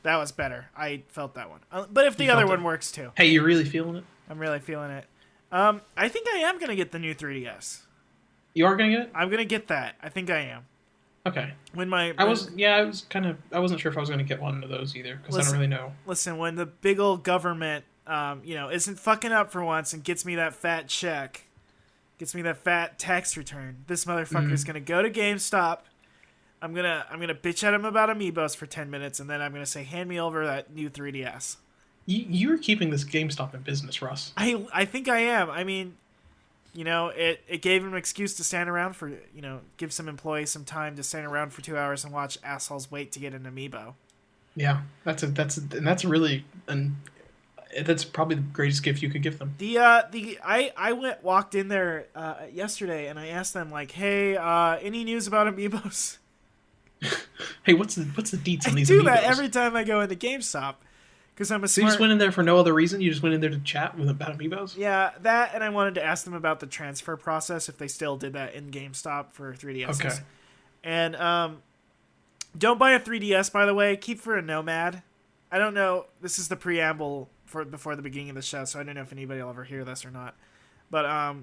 That was better. I felt that one. But if the other one works too. Hey, you really feeling it? I'm really feeling it. I think I am going to get the new 3DS. You are going to get it? I'm going to get that. I think I am. Okay. I wasn't sure if I was going to get one of those either, because I don't really know. Listen, when the big old government, isn't fucking up for once and gets me that fat check, gets me that fat tax return, this motherfucker's going to go to GameStop. I'm gonna bitch at him about amiibos for 10 minutes, and then I'm gonna say, hand me over that new 3DS. You're keeping this GameStop in business, Russ. I think I am. I mean, it gave him an excuse to stand around for, give some employees some time to stand around for 2 hours and watch assholes wait to get an amiibo. Yeah, that's probably the greatest gift you could give them. I walked in there yesterday and I asked them like, hey, any news about amiibos? Hey, what's the deets on these amiibos? I do that every time I go into GameStop. Because I'm a So you just went in there for no other reason? You just went in there to chat about amiibos? Yeah, that, and I wanted to ask them about the transfer process, if they still did that in GameStop for 3DSs. Okay. And don't buy a 3DS, by the way. Keep for a Nomad. I don't know. This is the preamble before the beginning of the show, so I don't know if anybody will ever hear this or not. But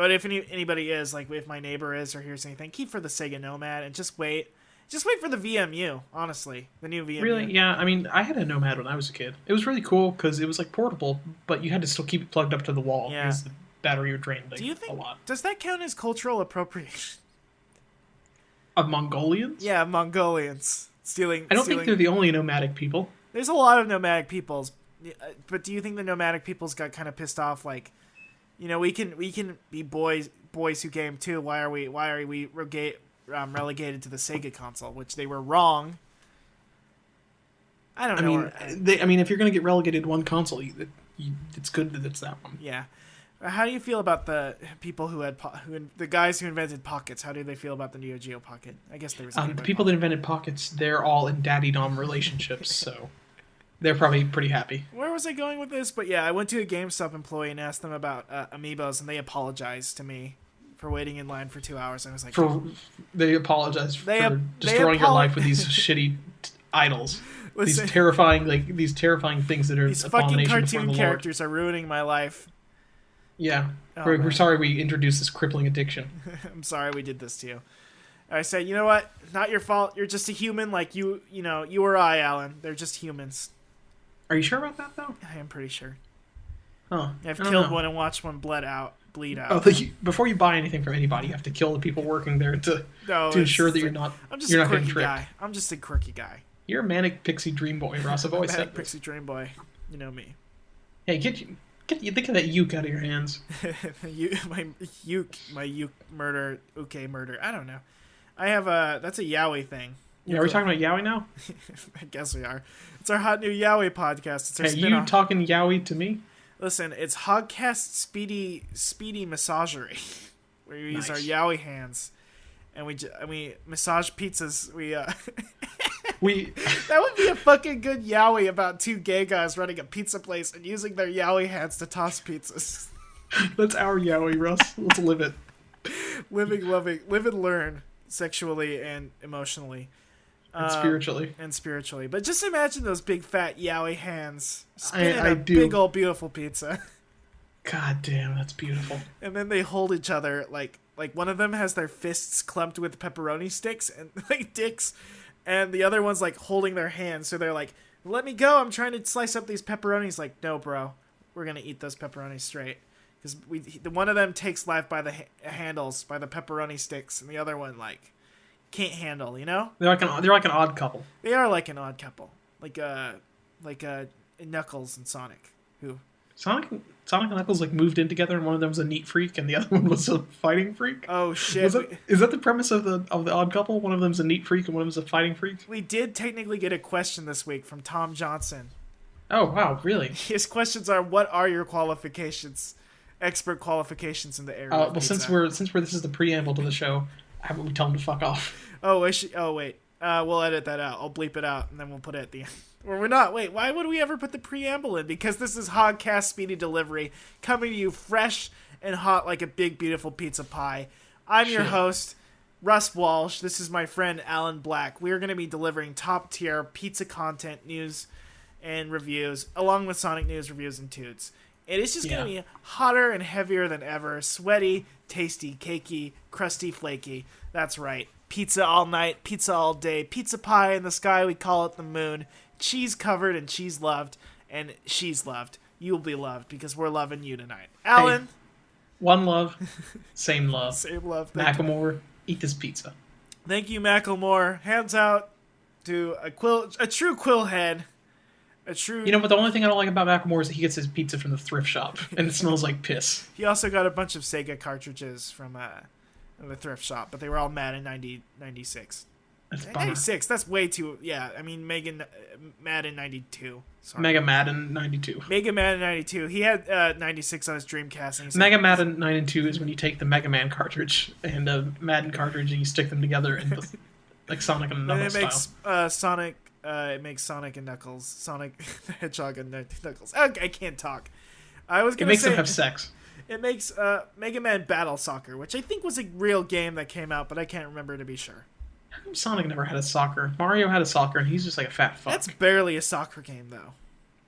if anybody is, like if my neighbor is or hears anything, keep for the Sega Nomad and just wait. Just wait for the VMU, honestly. The new VMU. Really? Yeah, I mean, I had a Nomad when I was a kid. It was really cool because it was like portable, but you had to still keep it plugged up to the wall because the battery would drain a lot. Does that count as cultural appropriation? Of Mongolians? Yeah, Mongolians. Stealing. I don't think they're the only nomadic people. There's a lot of nomadic peoples, but do you think the nomadic peoples got kind of pissed off? Like, we can be boys who game too. Why are we relegated to the Sega console, which they were wrong. I don't know. If you're going to get relegated to one console, it's good that it's that one. Yeah. How do you feel about the people the guys who invented Pockets? How do they feel about the Neo Geo Pocket? I guess there was the people that invented Pockets. They're all in daddy-dom relationships, so they're probably pretty happy. Where was I going with this? But yeah, I went to a GameStop employee and asked them about amiibos, and they apologized to me for waiting in line for 2 hours. I was like, they apologize for destroying your life with these shitty idols. Listen, these terrifying things that are these fucking cartoon characters are ruining my life. Yeah, we're sorry we introduced this crippling addiction. I'm sorry we did this to you. I said, you know what? Not your fault. You're just a human, like you or I, Alan. They're just humans. Are you sure about that though? I am pretty sure. Oh, I've killed one and watched one bleed out. Oh, before you buy anything from anybody, you have to kill the people working there to ensure that you're not getting tricked. Guy. I'm just a quirky guy. You're a manic pixie dream boy, Ross. I've always said pixie dream boy. You know me. Hey, get think of that uke out of your hands. my uke murder. Okay, murder. I don't know. I have that's a Yaoi thing. Yeah, are we talking about Yaoi now? I guess we are. It's our hot new Yaoi podcast. It's our spin-off. You talking Yaoi to me? Listen, it's Hogcast Speedy Massagery, where we use our Yaoi hands, and we massage pizzas. We that would be a fucking good Yaoi about two gay guys running a pizza place and using their Yaoi hands to toss pizzas. That's our Yaoi, Russ. Let's live it. Live and learn sexually and emotionally. And spiritually. But just imagine those big fat Yaoi hands spinning a big old beautiful pizza. God damn, that's beautiful. And then they hold each other like one of them has their fists clumped with pepperoni sticks and like dicks, and the other one's like holding their hands, so they're like, let me go, I'm trying to slice up these pepperonis. Like, no bro, we're gonna eat those pepperonis straight. Because one of them takes life by the handles, by the pepperoni sticks, and the other one like can't handle, They're like an odd couple. They are like an odd couple, like Knuckles and Sonic. Who Sonic and Knuckles like moved in together, and one of them was a neat freak, and the other one was a fighting freak. Oh shit! Is that the premise of the odd couple? One of them's a neat freak, and one of them's a fighting freak. We did technically get a question this week from Tom Johnson. Oh wow, really? His questions are: what are your qualifications? Expert qualifications in the area. Well, since this is the preamble to the show, how about we tell him to fuck off? Oh, wait. We'll edit that out. I'll bleep it out, and then we'll put it at the end. Or we're not. Wait, why would we ever put the preamble in? Because this is Hogcast Speedy Delivery, coming to you fresh and hot like a big, beautiful pizza pie. I'm your host, Russ Walsh. This is my friend Alan Black. We are going to be delivering top-tier pizza content, news, and reviews, along with Sonic news, reviews, and toots. It is just going to be hotter and heavier than ever. Sweaty, tasty, cakey, crusty, flaky. That's right. Pizza all night, pizza all day, pizza pie in the sky, we call it the moon. Cheese covered and cheese loved, and she's loved. You'll be loved because we're loving you tonight. Alan. Hey, one love, same love. Same love. Macklemore, eat this pizza. Thank you, Macklemore. Hands out to a true quillhead. You know, but the only thing I don't like about Macklemore is that he gets his pizza from the thrift shop, and it smells like piss. He also got a bunch of Sega cartridges from the thrift shop, but they were all Madden 96. That's 96, that's way too... Yeah, I mean, Madden 92. Sorry. Mega Madden 92. Mega Madden 92. He had 96 on his Dreamcast. And Mega Madden 92 is when you take the Mega Man cartridge and a Madden cartridge and you stick them together in like Sonic and Knuckles style. It makes Sonic and Knuckles. Sonic the Hedgehog and Knuckles. I can't talk. It makes them have sex. It makes Mega Man Battle Soccer, which I think was a real game that came out, but I can't remember to be sure. How come Sonic never had a soccer? Mario had a soccer, and he's just like a fat fuck. That's barely a soccer game, though.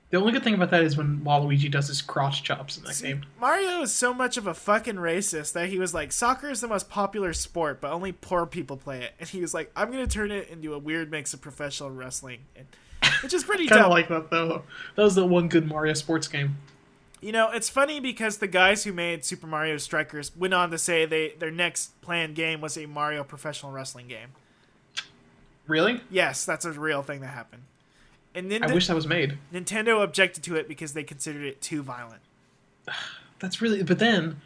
The only good thing about that is when Waluigi does his crotch chops in that game. Mario is so much of a fucking racist that he was like, soccer is the most popular sport, but only poor people play it. And he was like, I'm going to turn it into a weird mix of professional wrestling. Which is pretty dumb. I dumb. like that, though. That was the one good Mario sports game. You know, it's funny because the guys who made Super Mario Strikers went on to say their next planned game was a Mario professional wrestling game. Really? Yes, that's a real thing that happened. And I wish that was made. Nintendo objected to it because they considered it too violent. That's really... But then,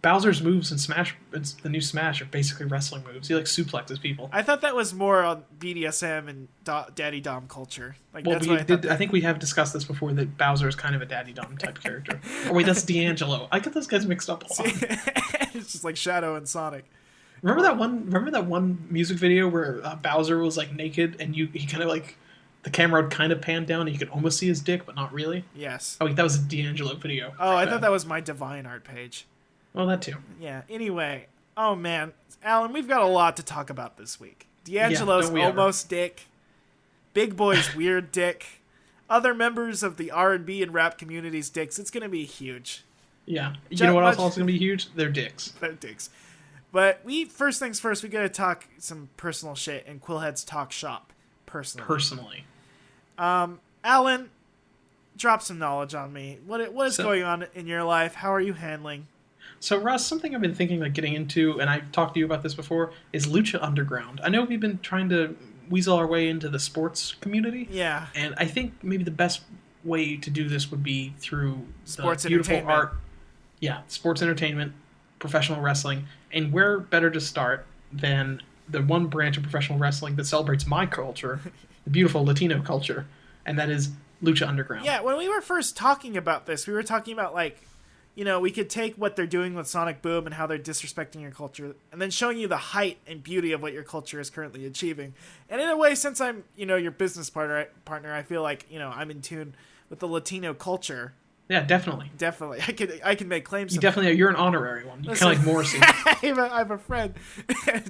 Bowser's moves in Smash, the new Smash, are basically wrestling moves. He, like, suplexes people. I thought that was more on BDSM and Daddy Dom culture. Like, well, that's I think we have discussed this before, that Bowser is kind of a Daddy Dom type character. Or wait, that's D'Angelo. I get those guys mixed up a lot. It's just like Shadow and Sonic. Remember that one music video where Bowser was like naked and he kind of like the camera would kind of pan down and you could almost see his dick but not really? Yes. Oh wait, that was a D'Angelo video. Oh, I thought that was my Divine Art page. Well, that too. Yeah. Anyway, oh man, Alan, we've got a lot to talk about this week. D'Angelo's almost dick, Big Boy's weird dick, other members of the R&B and rap community's dicks. It's gonna be huge. Yeah. You know what else is also gonna be huge? Their dicks. Their dicks. But first things first, we gotta talk some personal shit and Quillheads talk shop. Personally. Alan, drop some knowledge on me. What is going on in your life? How are you handling? So, Russ, something I've been thinking like getting into, and I've talked to you about this before, is Lucha Underground. I know we've been trying to weasel our way into the sports community. Yeah. And I think maybe the best way to do this would be through sports the beautiful entertainment. art. Yeah, sports entertainment, professional wrestling. And where better to start than the one branch of professional wrestling that celebrates my culture, the beautiful Latino culture, and that is Lucha Underground. Yeah, when we were first talking about this, we were talking about, like, you know, we could take what they're doing with Sonic Boom and how they're disrespecting your culture, and then showing you the height and beauty of what your culture is currently achieving. And in a way, since I'm, you know, your business partner, I feel like, you know, I'm in tune with the Latino culture. Yeah, definitely. Definitely. I can make claims. You definitely are. You're an honorary one. You're kind of like Morrissey. I'm a friend.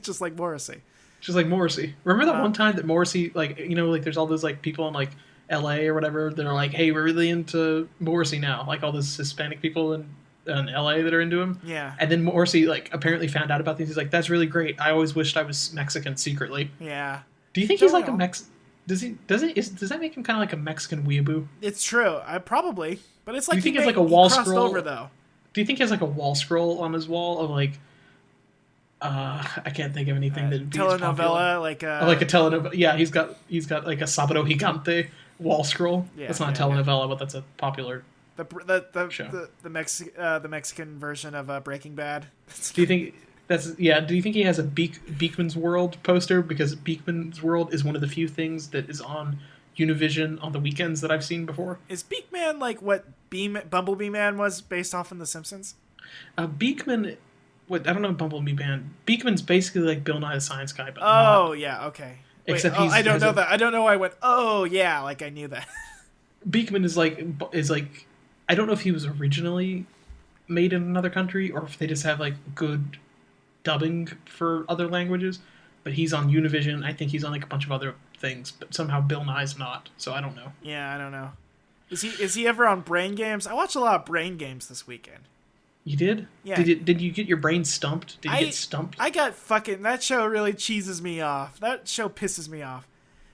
Just like Morrissey. Just like Morrissey. Remember that one time that Morrissey, like, you know, like there's all those like people in like LA or whatever that are like, hey, we're really into Morrissey now. Like all those Hispanic people in LA that are into him. Yeah. And then Morrissey like apparently found out about these. He's like, that's really great. I always wished I was Mexican secretly. Yeah. Do you think he's like a Does that make him kind of like a Mexican weeaboo? It's true. Probably. But it's like, do you think it's like a wall scroll over, though. Do you think he has like a wall scroll on his wall of like I can't think of anything that would be telenovela, like a telenovela. Yeah, he's got like a Sábado Gigante wall scroll. Yeah, that's not a telenovela, but that's a popular show. The Mexican version of Breaking Bad. Do you think do you think he has a Beekman's World poster? Because Beekman's World is one of the few things that is on Univision on the weekends that I've seen before. Is Beekman like what Bumblebee Man was based off in The Simpsons? Beekman, I don't know Bumblebee Man. Beekman's basically like Bill Nye the Science Guy, but yeah, okay. Except I don't know that. I don't know why I went, oh yeah, like I knew that. Beekman is like I don't know if he was originally made in another country or if they just have like good dubbing for other languages, but he's on Univision. I think he's on like a bunch of other things, but somehow Bill Nye's not. So I don't know. Yeah, I don't know. Is he ever on Brain Games? I watched a lot of Brain Games this weekend. You did? Yeah. Did you get your brain stumped? Did you get stumped? I got fucking... That show really cheeses me off. That show pisses me off.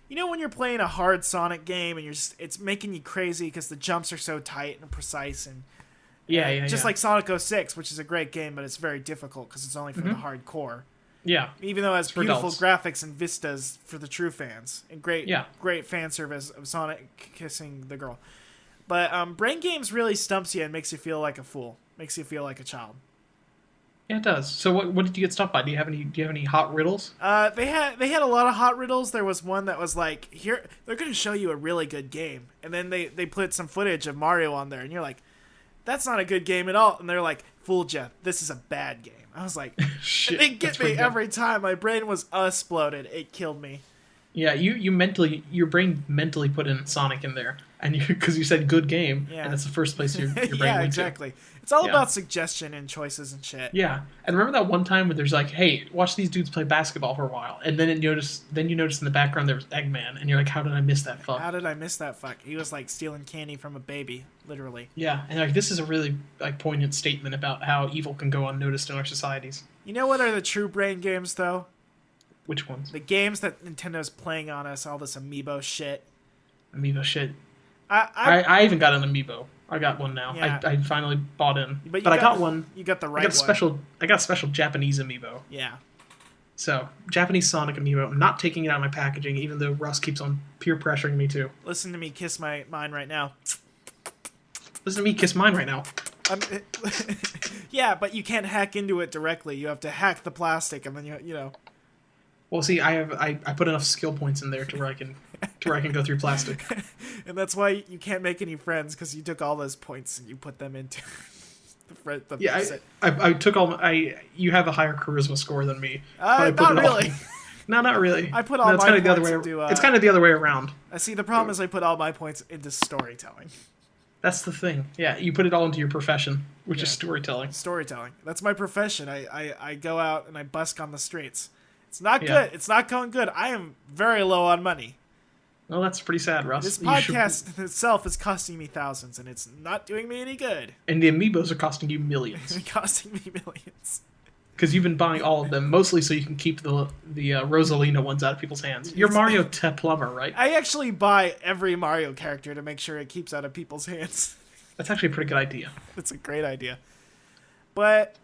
You know when you're playing a hard Sonic game and it's making you crazy because the jumps are so tight and precise and... Just like Sonic 06, which is a great game, but it's very difficult because it's only for the hardcore. Yeah. Even though it has beautiful adults. graphics and vistas for the true fans. And great fan service of Sonic kissing the girl. But Brain Games really stumps you and makes you feel like a fool. Makes you feel like a child. Yeah, it does. So what did you get stumped by? Do you have any hot riddles? They had a lot of hot riddles. There was one that was like, here they're going to show you a really good game, and then they put some footage of Mario on there, and you're like, that's not a good game at all. And they're like, fooled you. This is a bad game. I was like, shit. They get me every time. My brain was exploded. It killed me. Yeah, your brain mentally put in Sonic in there, and because you said good game, and that's the first place your brain went to. Exactly. It's all about suggestion and choices and shit. Yeah, and remember that one time where there's like, hey, watch these dudes play basketball for a while, and then you notice in the background there was Eggman, and you're like, how did I miss that fuck? How did I miss that fuck? He was like stealing candy from a baby, literally. Yeah, and like this is a really like poignant statement about how evil can go unnoticed in our societies. You know what are the true brain games though? Which ones? The games that Nintendo's playing on us, all this amiibo shit. Amiibo shit. I even got an amiibo. I got one now. Yeah. I finally bought in. But I got one. You got the right I got a special Japanese amiibo. Yeah. So, Japanese Sonic amiibo. I'm not taking it out of my packaging, even though Russ keeps on peer pressuring me to. Listen to me kiss mine right now. Listen to me kiss mine right now. Yeah, but you can't hack into it directly. You have to hack the plastic, and then you know. Well, see, I put enough skill points in there to where I can go through plastic. And that's why you can't make any friends, because you took all those points and you put them into I took all you have a higher charisma score than me. Not really. No, not really. I put all my points into... It's kind of the other way around. I see, the problem is I put all my points into storytelling. That's the thing. Yeah, you put it all into your profession, which is storytelling. Storytelling. That's my profession. I go out and I busk on the streets. It's not good. It's not going good. I am very low on money. Well, that's pretty sad, Russ. This podcast itself is costing me thousands, and it's not doing me any good. And the amiibos are costing you millions. It's costing me millions. Because you've been buying all of them, mostly so you can keep the Rosalina ones out of people's hands. You're Mario Plumber, right? I actually buy every Mario character to make sure it keeps out of people's hands. That's actually a pretty good idea. It's a great idea. But,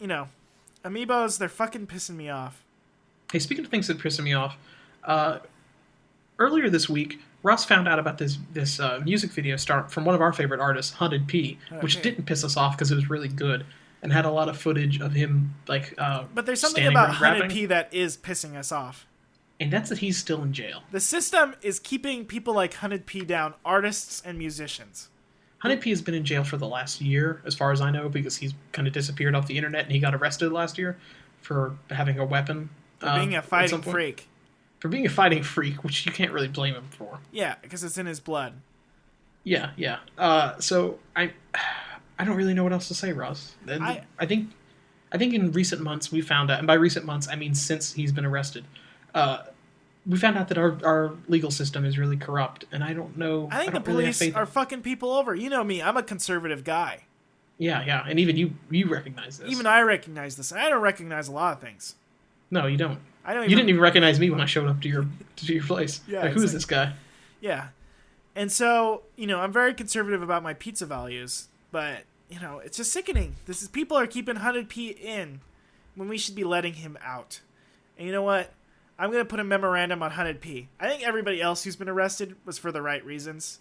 amiibos, they're fucking pissing me off. Hey, speaking of things that piss me off, earlier this week, Russ found out about this music video start from one of our favorite artists, Hunted P, which didn't piss us off because it was really good and had a lot of footage of him But there's something about Hunted P that is pissing us off. And that's that he's still in jail. The system is keeping people like Hunted P down, artists and musicians. Hunted P has been in jail for the last year, as far as I know, because he's kind of disappeared off the internet and he got arrested last year for having a weapon. For being a fighting freak. For being a fighting freak, which you can't really blame him for. Yeah, because it's in his blood. Yeah. So I don't really know what else to say, Russ. I think in recent months we found out, and by recent months I mean since he's been arrested, we found out that our legal system is really corrupt, and I don't know. I think the police are fucking people over. You know me, I'm a conservative guy. Yeah, and even you recognize this. Even I recognize this, and I don't recognize a lot of things. No, you don't. You didn't even recognize me when I showed up to your place. Yeah, like, who is this guy? Yeah. And so, I'm very conservative about my pizza values, but, it's just sickening. People are keeping Hunted P in when we should be letting him out. And you know what? I'm going to put a memorandum on Hunted P. I think everybody else who's been arrested was for the right reasons.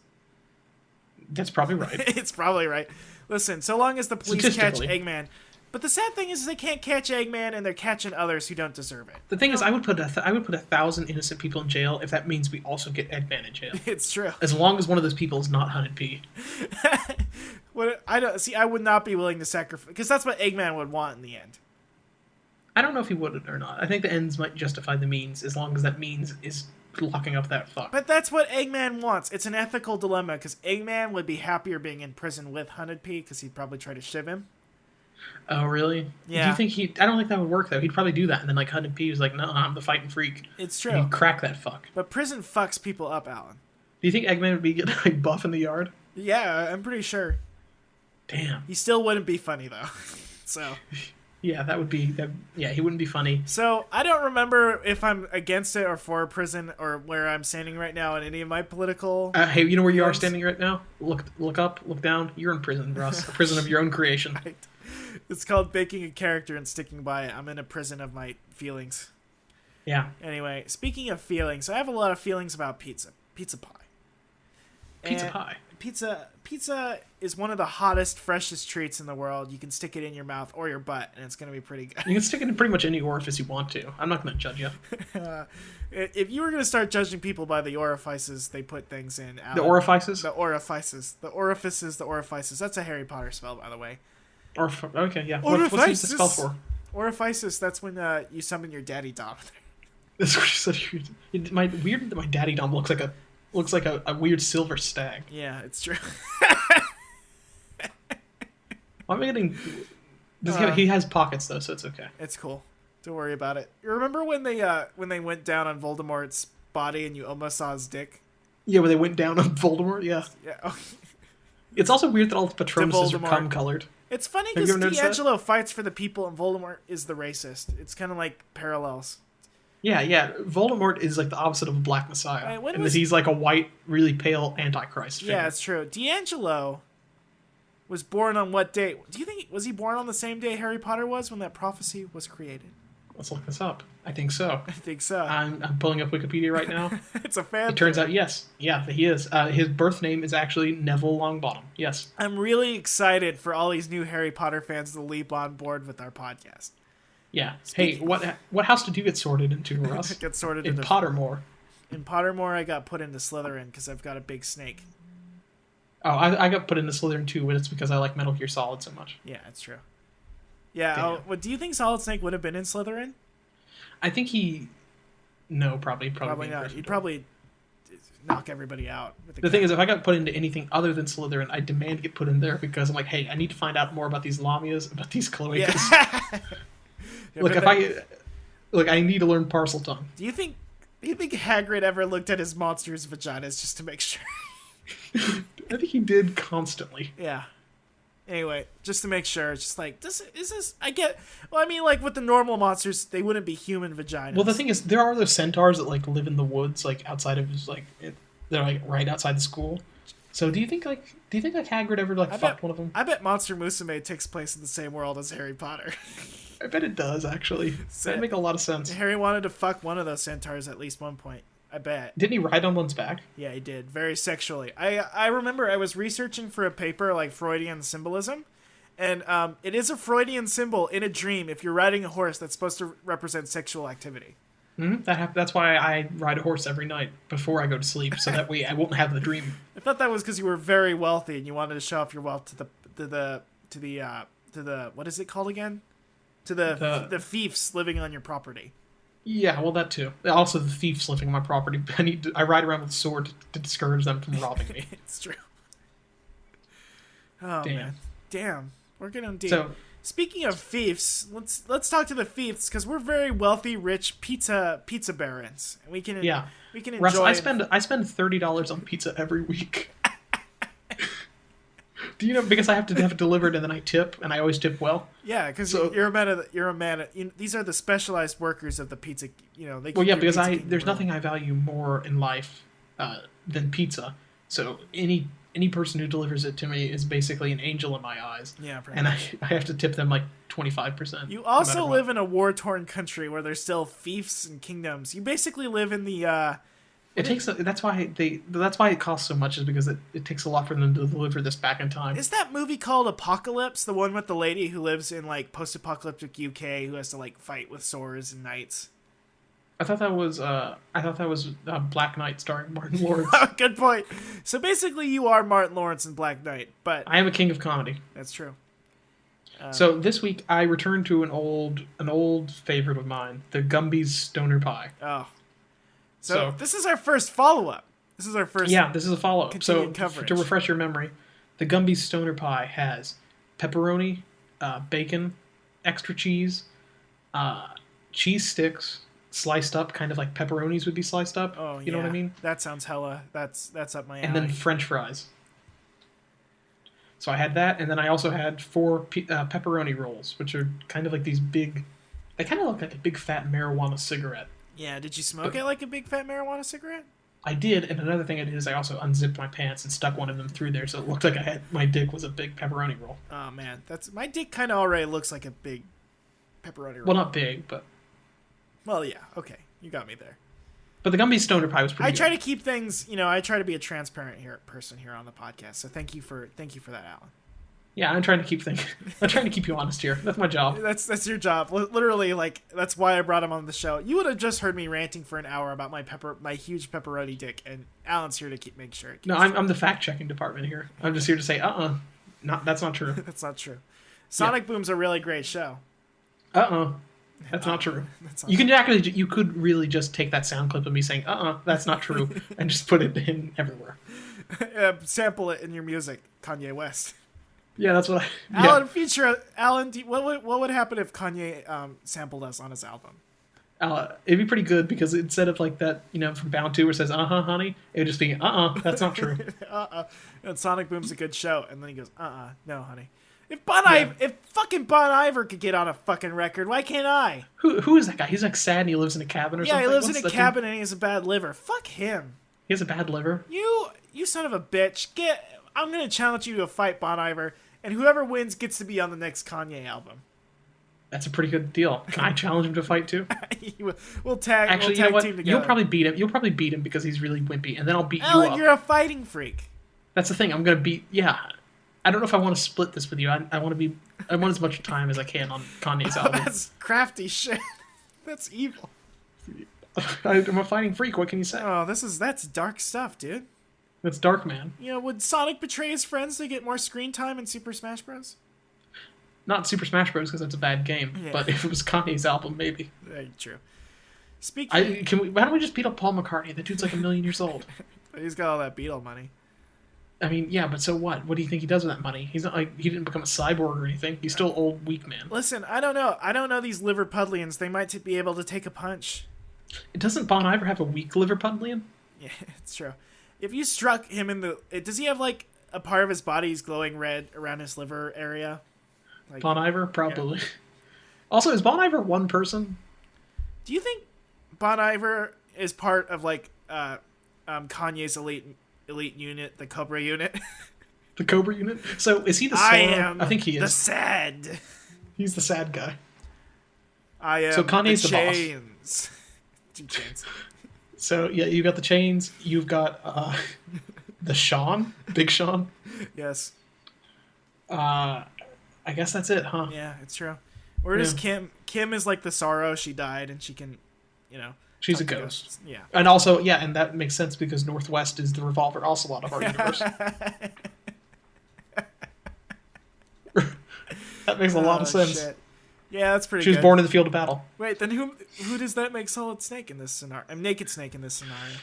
That's probably right. It's probably right. Listen, so long as the police catch Eggman... But the sad thing is they can't catch Eggman, and they're catching others who don't deserve it. The thing is, I would put 1,000 innocent people in jail if that means we also get Eggman in jail. It's true. As long as one of those people is not Hunted P. I would not be willing to sacrifice, because that's what Eggman would want in the end. I don't know if he would or not. I think the ends might justify the means, as long as that means is locking up that fuck. But that's what Eggman wants. It's an ethical dilemma, because Eggman would be happier being in prison with Hunted P, because he'd probably try to shiv him. Oh, really? Do Yeah, you think he? I don't think that would work though. He'd probably do that, and then like Hunt and P was like, "No, I'm the fighting freak," it's and true. he'd crack that fuck. But prison fucks people up, Alan. Do you think Eggman would be getting like buff in the yard? Yeah, I'm pretty sure. Damn. He still wouldn't be funny though. So. Yeah, that would be. That, yeah, he wouldn't be funny. So I don't remember if I'm against it or for prison or where I'm standing right now in any of my political. Hey, you know where you are feelings. standing right now? Look up, look down. You're in prison, Russ. A prison of your own creation. Right. It's called baking a character and sticking by it. I'm in a prison of my feelings. Yeah. Anyway, speaking of feelings, I have a lot of feelings about pizza. Pizza pie. Pizza And pie. Pizza is one of the hottest, freshest treats in the world. You can stick it in your mouth or your butt, and it's going to be pretty good. You can stick it in pretty much any orifice you want to. I'm not going to judge you. If you were going to start judging people by the orifices they put things in, Alan, The orifices? the orifices, the orifices, the orifices. That's a Harry Potter spell, by the way. Okay, yeah. Orifices. What's the spell for? Orifices. That's when you summon your daddy dom. That's what you said. My daddy dom looks like a weird silver stag. Yeah, it's true. I'm getting. He has pockets though, so it's okay. It's cool. Don't worry about it. You remember when they went down on Voldemort's body and you almost saw his dick? Yeah, when they went down on Voldemort. Yeah. Yeah. It's also weird that all the Patronuses are Voldemort. cum colored. It's funny Have you because ever noticed D'Angelo fights for the people and Voldemort is the racist. It's kind of like parallels. Yeah. Voldemort is like the opposite of a black messiah, Right, when and was- that he's like a white, really pale antichrist figure. Yeah, it's true. D'Angelo was born on what date? Do you think was he born on the same day Harry Potter was when that prophecy was created? Let's look this up. I think so. I think so. I'm pulling up Wikipedia right now. It's a fan. It turns out, yes. Yeah, he is. His birth name is actually Neville Longbottom. Yes. I'm really excited for all these new Harry Potter fans to leap on board with our podcast. Yeah. Hey, what house did you get sorted into, Russ? Get sorted In into Pottermore. In Pottermore, I got put into Slytherin because I've got a big snake. Oh, I got put into Slytherin too, but it's because I like Metal Gear Solid so much. Yeah, that's true. Yeah. Damn. What do you think Solid Snake would have been in Slytherin? I think he. No, probably Probably not. He'd probably knock everybody out. With The thing is, if I got put into anything other than Slytherin, I demand to get put in there because I'm like, hey, I need to find out more about these Lamias, about these cloacas. Yeah. Look, I need to learn parcel tongue. Do you think Hagrid ever looked at his monsters' vaginas just to make sure? I think he did constantly. Yeah. Anyway, just to make sure, it's just like, is this? I get. Well, I mean, like with the normal monsters, they wouldn't be human vaginas. Well, the thing is, there are those centaurs that like live in the woods, like outside of his they're like right outside the school. So do you think Hagrid ever like fucked one of them? I bet Monster Musume takes place in the same world as Harry Potter. I bet it does actually. That'd make a lot of sense. Harry wanted to fuck one of those centaurs at least one point. I bet. Didn't he ride on one's back? Yeah, he did. Very sexually. I remember I was researching for a paper like Freudian symbolism, and it is a Freudian symbol in a dream if you're riding a horse that's supposed to represent sexual activity. Mm-hmm. That's why I ride a horse every night before I go to sleep, so that way I won't have the dream. I thought that was because you were very wealthy and you wanted to show off your wealth to the what is it called again? To the fiefs living on your property. Yeah, well, that too. Also, the thieves living on my property. I ride around with a sword to discourage them from robbing me. It's true. Oh Damn. man, damn. We're getting deep. So, speaking of fiefs, let's talk to the fiefs because we're very wealthy, rich pizza barons, and we can enjoy. Russ, I spend $30 on pizza every week. Do you know? Because I have to have it delivered and then I tip, and I always tip well. Yeah, because you're a man. These are the specialized workers of the pizza. You know, Because there's nothing I value more in life than pizza. So any person who delivers it to me is basically an angel in my eyes. Yeah, and I have to tip them like 25%. You also live in a war-torn country where there's still fiefs and kingdoms. You basically live in the. That's why it costs so much, is because it takes a lot for them to deliver this back in time. Is that movie called Apocalypse? The one with the lady who lives in like post-apocalyptic UK who has to like fight with swords and knights. I thought that was Black Knight starring Martin Lawrence. Good point. So basically, you are Martin Lawrence in Black Knight, but I am a king of comedy. That's true. So this week I returned to an old favorite of mine, the Gumby's Stoner Pie. Oh. So this is our first follow-up. This is our first. Yeah, this is a follow-up. So coverage. to refresh your memory, the Gumby's Stoner Pie has pepperoni, bacon, extra cheese, uh, cheese sticks sliced up, kind of like pepperonis would be sliced up. Oh You know what I yeah, mean? that sounds hella. That's up my And then alley. French fries. So I had that, and then I also had four pepperoni rolls, which are kind of like these big. They kind of look like a big fat marijuana cigarette. Yeah, did you smoke But it like a big fat marijuana cigarette? I did, and another thing I did is I also unzipped my pants and stuck one of them through there, so it looked like I had my dick was a big pepperoni roll. Oh man, that's my dick. Kind of already looks like a big pepperoni roll. Well, not big, but Yeah, okay, you got me there. the Gumby Stoner Pie was I pretty good. try to keep things, I try to be a transparent person here on the podcast. So thank you for that, Alan. Yeah, I'm trying to keep things. I'm trying to keep you honest here. That's my job. That's your job. Literally, like that's why I brought him on the show. You would have just heard me ranting for an hour about my huge make dick, and Alan's here to make sure it keeps No, I'm the fact checking department here. I'm just here to say, that's not true. That's not true. Sonic Boom's a really great show. That's not true. That's not You can actually, you could really just take that sound clip of me saying, that's not true, and just put it in everywhere. Sample it in your music, Kanye West. Yeah, that's what I. Alan, feature Alan. What would happen if Kanye sampled us on his album? It'd be pretty good because instead of like that, from Bound 2 where it says, honey, it would just be, that's not true. And Sonic Boom's a good show, and then he goes, no, honey. If fucking Bon Iver could get on a fucking record, why can't I? Who is that guy? He's like sad and he lives in a cabin or something? Yeah, he lives What's in a that cabin and he has a bad liver. Fuck him. He has a bad liver? You son of a bitch. I'm gonna challenge you to a fight, Bon Iver, and whoever wins gets to be on the next Kanye album. That's a pretty good deal. Can I challenge him to fight too? We'll tag. Actually, we'll tag you know what? team together. You'll probably beat him. You'll probably beat him because he's really wimpy, and then I'll beat Alan, you up. you're a fighting freak. That's the thing. I'm gonna beat. Yeah, I don't know if I want to split this with you. I want to be. I want as much time as I can on Kanye's album. That's crafty shit. That's evil. I'm a fighting freak. What can you say? Oh, that's dark stuff, dude. That's dark, man. Would Sonic betray his friends to get more screen time in Super Smash Bros? Not Super Smash Bros. Because that's a bad game. Yeah. But if it was Kanye's album, maybe. Very true. Speaking, Why don't we just beat up Paul McCartney? That dude's like 1,000,000 years old. he's got all that Beatle money. I mean, yeah, but so what? What do you think he does with that money? He's not like he didn't become a cyborg or anything. He's still old, weak man. Listen, I don't know these Liverpudlians. They might be able to take a punch. Doesn't Bon Iver have a weak Liverpudlian? Yeah, it's true. If you struck him in the, does he have like a part of his body is glowing red around his liver area? Like, Bon Iver, probably. Yeah. Also, is Bon Iver one person? Do you think Bon Iver is part of like Kanye's elite unit, the Cobra unit? The Cobra unit? So is he the Sora? I think he is. The sad. He's the sad guy. I am. So Kanye's the the boss. chains. Two chains. So yeah, you've got the chains. You've got the Sean, Big Sean. Yes. I guess that's it, huh? Yeah, it's true. Where does Kim? Kim is like the sorrow. She died, and she can, she's a ghost. Yeah. And also, yeah, and that makes sense because Northwest is the Revolver Ocelot of our universe. That makes a lot of sense. Shit. Yeah, that's pretty. She was born in the field of battle. Wait, then who does that make Solid Snake in this scenario? I'm Naked Snake in this scenario,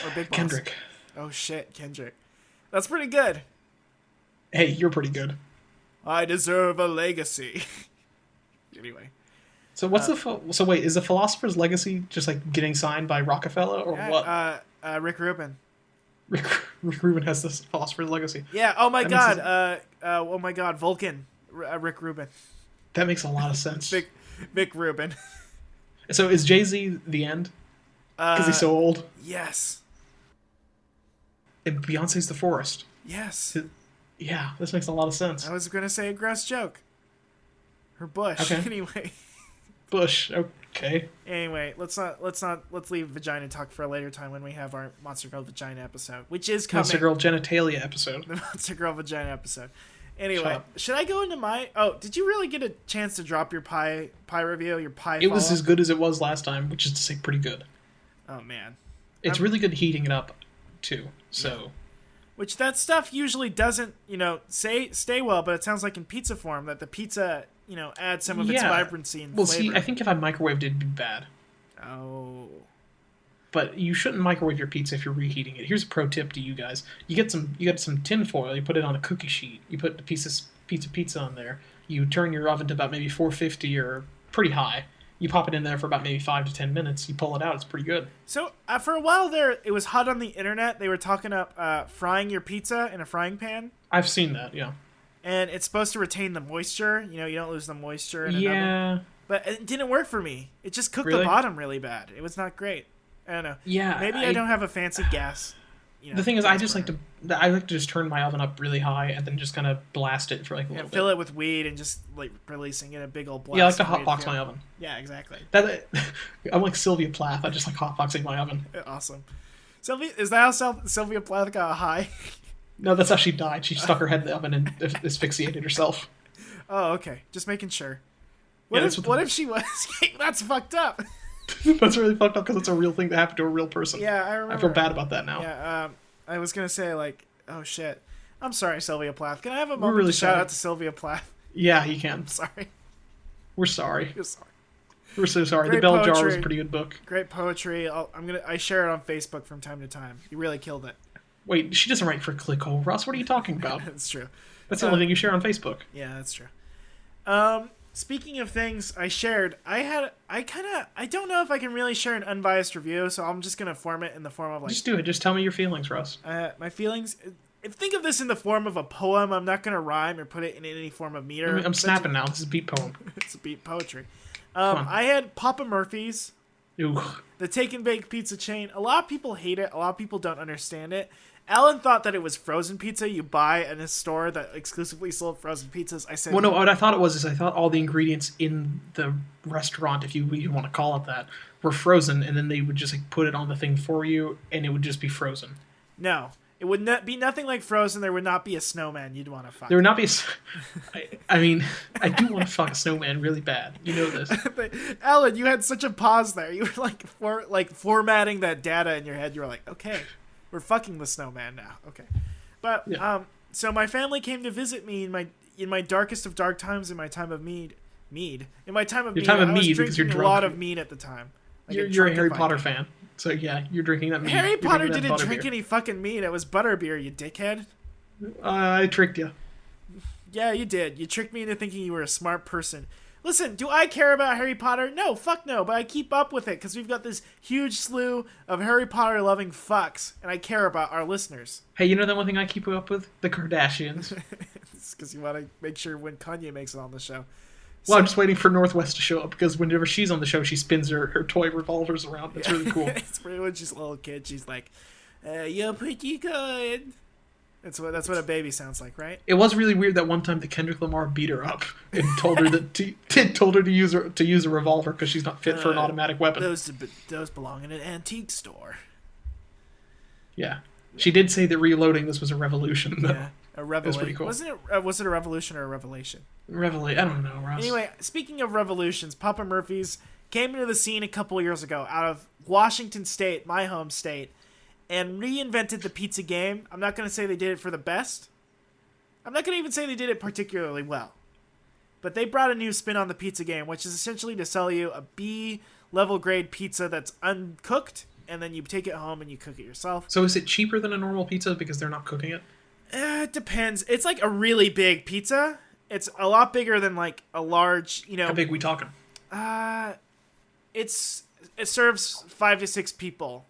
or Big Boss? Kendrick. Oh shit, Kendrick. That's pretty good. Hey, you're pretty good. I deserve a legacy. Anyway. So what's so wait, is the Philosopher's Legacy just like getting signed by Rockefeller or what? Rick Rubin. Rick Rubin has this Philosopher's Legacy. Yeah. Oh my god. Oh my god. Vulcan. Rick Rubin. That makes a lot of sense. Vic Rubin. So is Jay-Z the end? Because he's so old. Yes. And Beyonce's the forest. Yes. Yeah, this makes a lot of sense. I was gonna say a gross joke. Her bush. Okay. Anyway. Bush. Okay. Anyway, let's leave vagina talk for a later time when we have our Monster Girl Vagina episode, which is coming. Monster Girl Genitalia episode. The Monster Girl Vagina episode. Anyway, should I go into my? Oh, did you really get a chance to drop your pie review? Your pie. It was as good as it was last time, which is to say, pretty good. Oh man, it's really good heating it up, too. So. Yeah. Which that stuff usually doesn't, stay well, but it sounds like in pizza form that the pizza, adds some of its vibrancy and flavor. See, I think if I microwaved it, it'd be bad. Oh. but you shouldn't microwave your pizza if you're reheating it. Here's a pro tip to you guys: you get some tin foil, you put it on a cookie sheet, you put the pizza on there, you turn your oven to about maybe 450 or pretty high. You pop it in there for about maybe 5 to 10 minutes. You pull it out; it's pretty good. So for a while there, it was hot on the internet. They were talking up frying your pizza in a frying pan. I've seen that, yeah. And it's supposed to retain the moisture. You know, you don't lose the moisture in an Yeah. oven. But it didn't work for me. It just cooked Really? the bottom really bad. It was not great. I don't know. Yeah. Maybe I don't have a fancy gas. The thing is, I like to just turn my oven up really high and then just kind of blast it for like a little bit. Fill it with weed and just like releasing it a big old blast. Yeah, I like to hotbox my oven. Yeah, exactly. I'm like Sylvia Plath. I just like hotboxing my oven. Awesome. Is that how Sylvia Plath got high? No, that's how she died. She stuck her head in the oven and asphyxiated herself. Oh, okay. Just making sure. What if she was? That's fucked up. That's really fucked up because it's a real thing that happened to a real person. Yeah, I remember. I feel bad about that now. Yeah, I was gonna say like, oh shit, I'm sorry, Sylvia Plath. Can I have a moment to shout out to Sylvia Plath? Yeah, you can. I'm sorry. We're sorry. You're sorry. We're so sorry. Great The Bell poetry. Jar was a pretty good book. Great poetry. I share it on Facebook from time to time. You really killed it. Wait, she doesn't write for Clickhole, Russ. What are you talking about? That's true. That's the only thing you share on Facebook. Yeah, that's true. Speaking of things I shared, I don't know if I can really share an unbiased review, so I'm just gonna form it in the form of like. Just do it. Just tell me your feelings, Russ. My feelings. Think of this in the form of a poem. I'm not gonna rhyme or put it in any form of meter. I'm snapping now. This is beat poem. It's a beat poetry. I had Papa Murphy's. Ooh. The take and bake pizza chain. A lot of people hate it. A lot of people don't understand it. Alan thought that it was frozen pizza you buy in a store that exclusively sold frozen pizzas. I said, well, no, what I thought it was is I thought all the ingredients in the restaurant, if you want to call it that, were frozen, and then they would just like put it on the thing for you, and it would just be frozen. No. It would not be nothing like Frozen. There would not be a snowman you'd want to fuck. There would not be I mean, I do want to fuck a snowman really bad. You know this. Alan, you had such a pause there. You were like formatting that data in your head. You were like, okay, we're fucking the snowman now. Okay. But yeah. So my family came to visit me in my darkest of dark times, in my time of mead. In my time of mead, I was drinking a lot of mead at the time. Like you're a Harry Potter fan. So yeah, you're drinking that mead. Harry Potter didn't drink any fucking mead. It was butterbeer, you dickhead. I tricked you. Yeah, you did. You tricked me into thinking you were a smart person. Listen, do I care about Harry Potter? No, fuck no, but I keep up with it because we've got this huge slew of Harry Potter loving fucks, and I care about our listeners. Hey, you know the one thing I keep up with? The Kardashians. It's because you want to make sure when Kanye makes it on the show. Well, I'm just waiting for Northwest to show up because whenever she's on the show, she spins her toy revolvers around. It's really cool. It's pretty when she's a little kid. She's like, "You're pretty good." That's what a baby sounds like, right? It was really weird that one time that Kendrick Lamar beat her up and told her to use a revolver because she's not fit for an automatic weapon. Those belong in an antique store. Yeah, she did say that reloading this was a revolution. Though. Yeah, a revelation. That's pretty cool. Was it a revolution or a revelation? I don't know, Ross. Anyway, speaking of revolutions, Papa Murphy's came into the scene a couple years ago out of Washington State, my home state, and reinvented the pizza game. I'm not going to say they did it for the best. I'm not going to even say they did it particularly well. But they brought a new spin on the pizza game, which is essentially to sell you a B-level grade pizza that's uncooked, and then you take it home and you cook it yourself. So is it cheaper than a normal pizza because they're not cooking it? It depends. It's like a really big pizza. It's a lot bigger than like a large, How big we talking? It serves 5 to 6 people.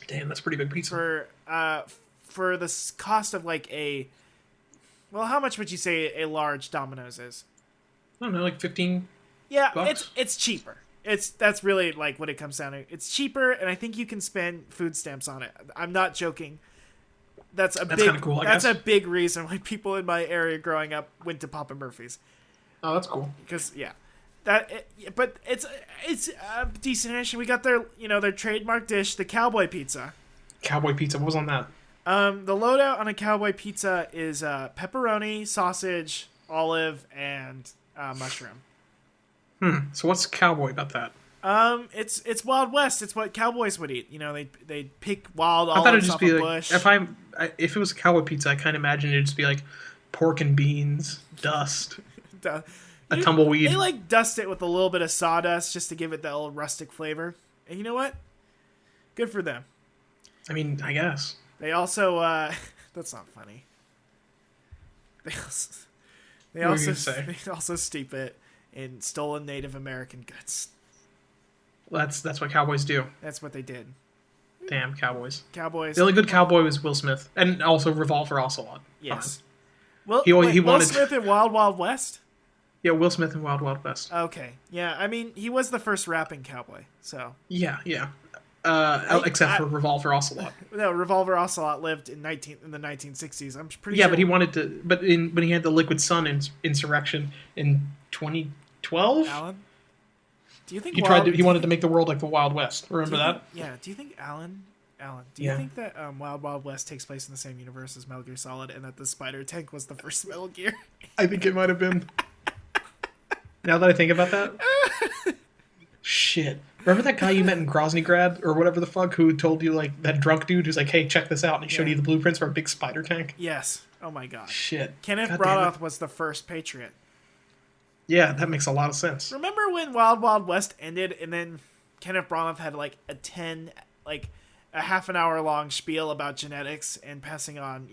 Damn, that's pretty big pizza. For the cost of like how much would you say a large Domino's is? I don't know, like 15. Yeah, bucks? it's cheaper. That's really like what it comes down to. It's cheaper, and I think you can spend food stamps on it. I'm not joking. That's kind of cool. That's a big reason why people in my area growing up went to Papa Murphy's. Oh, that's cool. Because but it's a decent dish. We got their trademark dish, the cowboy pizza. Cowboy pizza. What was on that? The loadout on a cowboy pizza is pepperoni, sausage, olive, and mushroom. So what's cowboy about that? It's Wild West. It's what cowboys would eat. They pick wild olives I thought it'd just off be a like bush. if it was a cowboy pizza, I kind of imagined it'd just be like pork and beans, dust, a tumbleweed. They like dust it with a little bit of sawdust just to give it that little rustic flavor. And you know what? Good for them. I mean, I guess. They also that's not funny. They also they What were you also gonna say? they also steep it in stolen Native American goods. That's what cowboys do. That's what they did. Damn cowboys. Cowboys. The only good cowboy was Will Smith, and also Revolver Ocelot. Yes. Well, He wait, Will wanted- Smith in Wild Wild West? Yeah, Will Smith in Wild Wild West. Okay. Yeah, I mean, he was the first rapping cowboy, so. Yeah. Except for Revolver Ocelot. No, Revolver Ocelot lived in the 1960s. I'm pretty Yeah, sure. but he wanted to. But when he had the Liquid Sun insurrection in 2012, Alan? Do you think he wanted to make the world like the Wild West. Remember that? Yeah. Do you think Alan, do you think that Wild Wild West takes place in the same universe as Metal Gear Solid, and that the spider tank was the first Metal Gear? I think it might have been. Now that I think about that, shit. Remember that guy you met in Groznygrad or whatever the fuck who told you like that drunk dude who's like, "Hey, check this out," and he showed you the blueprints for a big spider tank? Yes. Oh my god. Shit. Kenneth God damn it. Branagh was the first Patriot. Yeah, that makes a lot of sense. Remember when Wild Wild West ended, and then Kenneth Branagh had like a half an hour long spiel about genetics and passing on,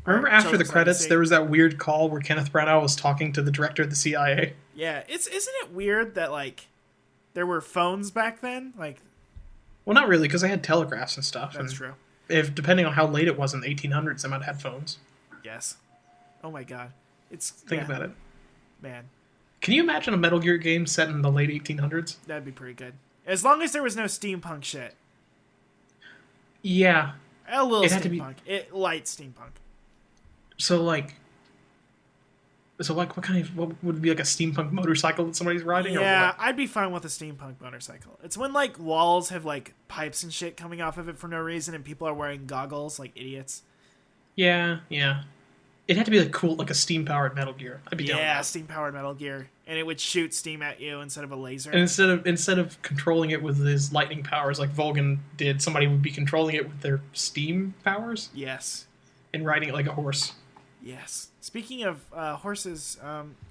Remember our after the children's credits, legacy? there was that weird call where Kenneth Branagh was talking to the director of the CIA. Yeah, isn't it weird that like there were phones back then? Like, Well, not really, because they had telegraphs and stuff. that's and true. If depending on how late it was in the 1800s, they might have had phones. Yes. Oh my god. Think about it. Man, Can you imagine a Metal Gear game set in the late 1800s? that'd be pretty good. As long as there was no steampunk shit. Yeah. A little It had to be- steampunk. Light steampunk. So like, what would be like a steampunk motorcycle that somebody's riding? Yeah, Or what? I'd be fine with a steampunk motorcycle. It's when like walls have like pipes and shit coming off of it for no reason, and people are wearing goggles like idiots. Yeah. It had to be like cool, like a steam-powered Metal Gear. I'd be down with Yeah, that. steam powered Metal Gear, and it would shoot steam at you instead of a laser. And instead of controlling it with his lightning powers like Vulcan did, somebody would be controlling it with their steam powers Yes, and riding it like a horse. yes. Speaking of horses,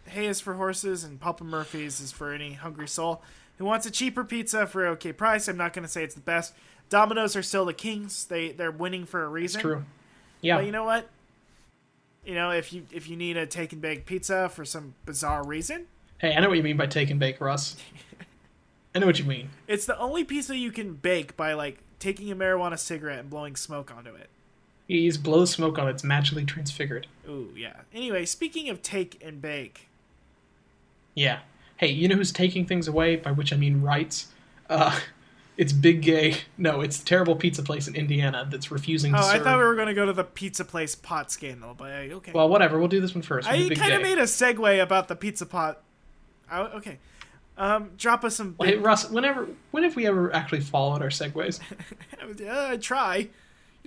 Hay is for horses, and Papa Murphy's is for any hungry soul who wants a cheaper pizza for an okay price. I'm not going to say it's the best. Domino's are still the kings. They're winning for a reason. It's true. Yeah. But you know what? If you need a take and bake pizza for some bizarre reason, Hey, I know what you mean by take and bake, Russ. I know what you mean. it's the only pizza you can bake by like taking a marijuana cigarette and blowing smoke onto it. You just blow smoke on it, it's magically transfigured. Ooh, yeah. Anyway, speaking of take and bake, Yeah. Hey, you know who's taking things away, by which I mean rights? It's Big Gay. No, it's the terrible pizza place in Indiana that's refusing to I serve. thought we were going to go to the pizza place pot scandal, but okay. Well, whatever. We'll do this one first. We'll do I Big kind of Gay. made a segue about the pizza pot. Okay. Drop us some Hey, big... Russ, when have we ever actually followed our segues? I try.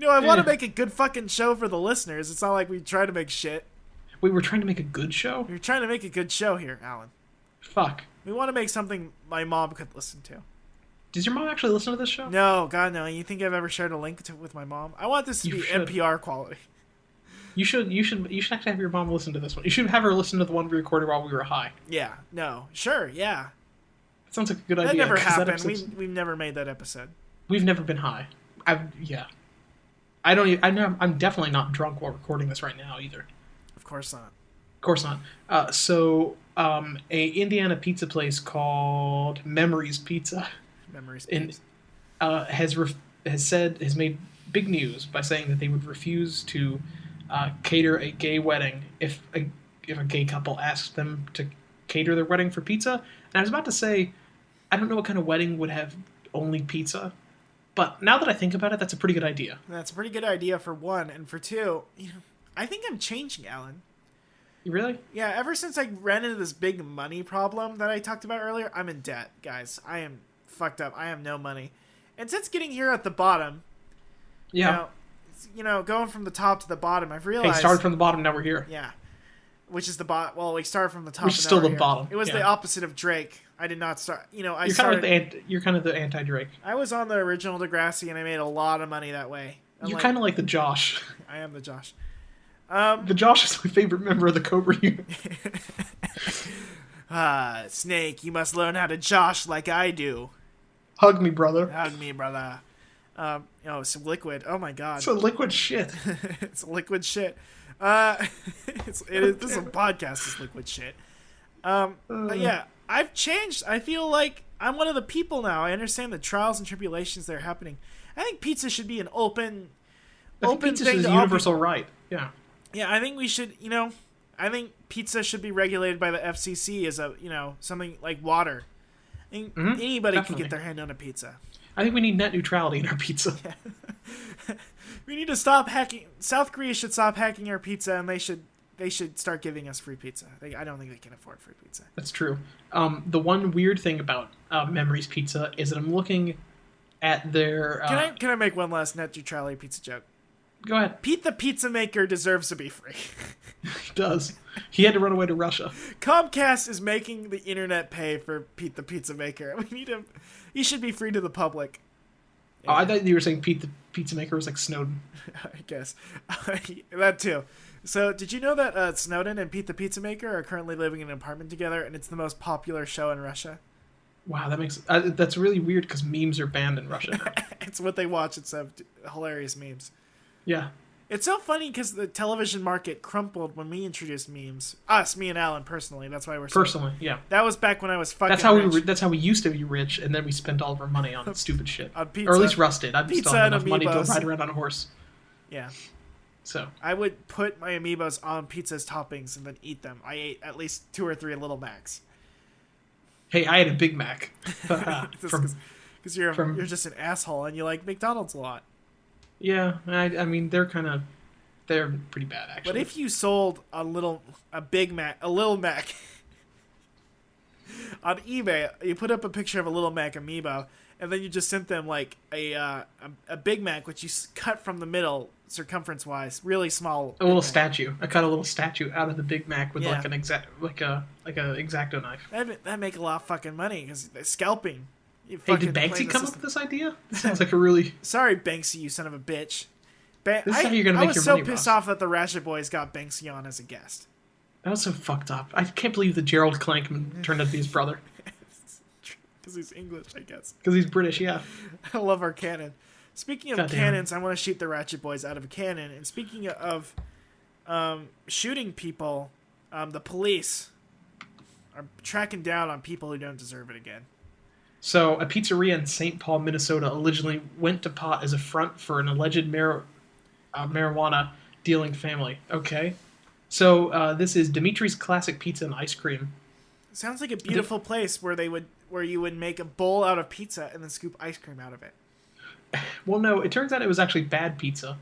I want Yeah. to make a good fucking show for the listeners. It's not like we try to make shit. We were trying to make a good show? We're trying to make a good show here, Alan. Fuck. We want to make something my mom could listen to. Does your mom actually listen to this show? No, God, no. You think I've ever shared a link with my mom? I want this to You be should. NPR quality. You should actually have your mom listen to this one. You should have her listen to the one we recorded while we were high. Yeah, no. Sure, yeah. That sounds like a good That idea. never 'cause that happened. episode's- We've never made that episode. We've never been high. Yeah. I'm definitely not drunk while recording this right now either. Of course not. Of course not. A Indiana pizza place called Memories Pizza Memories. has made big news by saying that they would refuse to cater a gay wedding if a gay couple asked them to cater their wedding for pizza. And I was about to say, I don't know what kind of wedding would have only pizza, but now that I think about it, that's a pretty good idea. That's a pretty good idea for one, and for two, I think I'm changing, Alan. You really? Yeah, ever since I ran into this big money problem that I talked about earlier, I'm in debt, guys. I am fucked up. I have no money. And since getting here at the bottom, Yeah. going from the top to the bottom, I've realized... Hey, started from the bottom, now we're here. Yeah. Which is the bottom. Well, we started from the top. Which is and now still we're the here. bottom, It was yeah. the opposite of Drake. I did not start... You're kind of the anti-Drake. I was on the original Degrassi, and I made a lot of money that way. You're kind of like the Josh. I am the Josh. The Josh is my favorite member of the Cobra unit. Snake, you must learn how to Josh like I do. Hug me, brother. Hug me, brother. It's liquid. Oh my god. So liquid shit. It's liquid shit. Uh, this is a podcast. Is liquid shit. But yeah, I've changed. I feel like I'm one of the people now. I understand the trials and tribulations that are happening. I think pizza should be an open Pizza thing is to a all universal right. Yeah. Yeah, I think we should. I think pizza should be regulated by the FCC as something like water. Anybody can definitely. get their hand on a pizza. I think we need net neutrality in our pizza. We need to stop hacking. South Korea should stop hacking our pizza, and they should start giving us free pizza. I don't think they can afford free pizza. That's true. The one weird thing about Memories Pizza is that I'm looking at their... Can I make one last net neutrality pizza joke? Go ahead. Pete the pizza maker deserves to be free. He does. He had to run away to Russia. Comcast is making the internet pay for Pete the pizza maker. We need him. He should be free to the public. Yeah. Oh, I thought you were saying Pete the pizza maker was like Snowden. I guess. That too. So, did you know that Snowden and Pete the pizza maker are currently living in an apartment together, and it's the most popular show in Russia? Wow, that's really weird because memes are banned in Russia now. It's what they watch. It's hilarious memes. Yeah. It's so funny because the television market crumpled when we introduced memes. Me and Alan personally. That's why we're yeah. That was back when I was fucking. That's how we used to be rich, and then we spent all of our money on stupid shit, on pizza, or at least Russ did. I pizza still have enough and money to amiibos. ride around on a horse. Yeah. So I would put my amiibos on pizza's toppings and then eat them. I ate at least 2 or 3 Little Macs. Hey, I had a Big Mac. Because you're just an asshole and you like McDonald's a lot. Yeah, I mean they're pretty bad actually. But if you sold a Little Mac on eBay, you put up a picture of a Little Mac amiibo, and then you just sent them like a Big Mac, which you cut from the middle, circumference wise, really small. A little statue. I cut a little statue out of the Big Mac with like an X-Acto knife. That'd make a lot of fucking money because scalping. Hey, did Banksy come up with this idea? This sounds like a really... Sorry, Banksy, you son of a bitch. This is how you're gonna make your money, I was so pissed off that the Ratchet Boys got Banksy on as a guest. That was so fucked up. I can't believe that Gerald Clankman turned out to be his brother. Because he's English, I guess. Because he's British, yeah. I love our canon. Speaking of cannons, I want to shoot the Ratchet Boys out of a cannon. And speaking of shooting people, the police are tracking down on people who don't deserve it again. So, a pizzeria in St. Paul, Minnesota, allegedly went to pot as a front for an alleged marijuana dealing family. Okay. So, this is Dimitri's Classic Pizza and Ice Cream. Sounds like a beautiful place where you would make a bowl out of pizza and then scoop ice cream out of it. Well, no, it turns out it was actually bad pizza.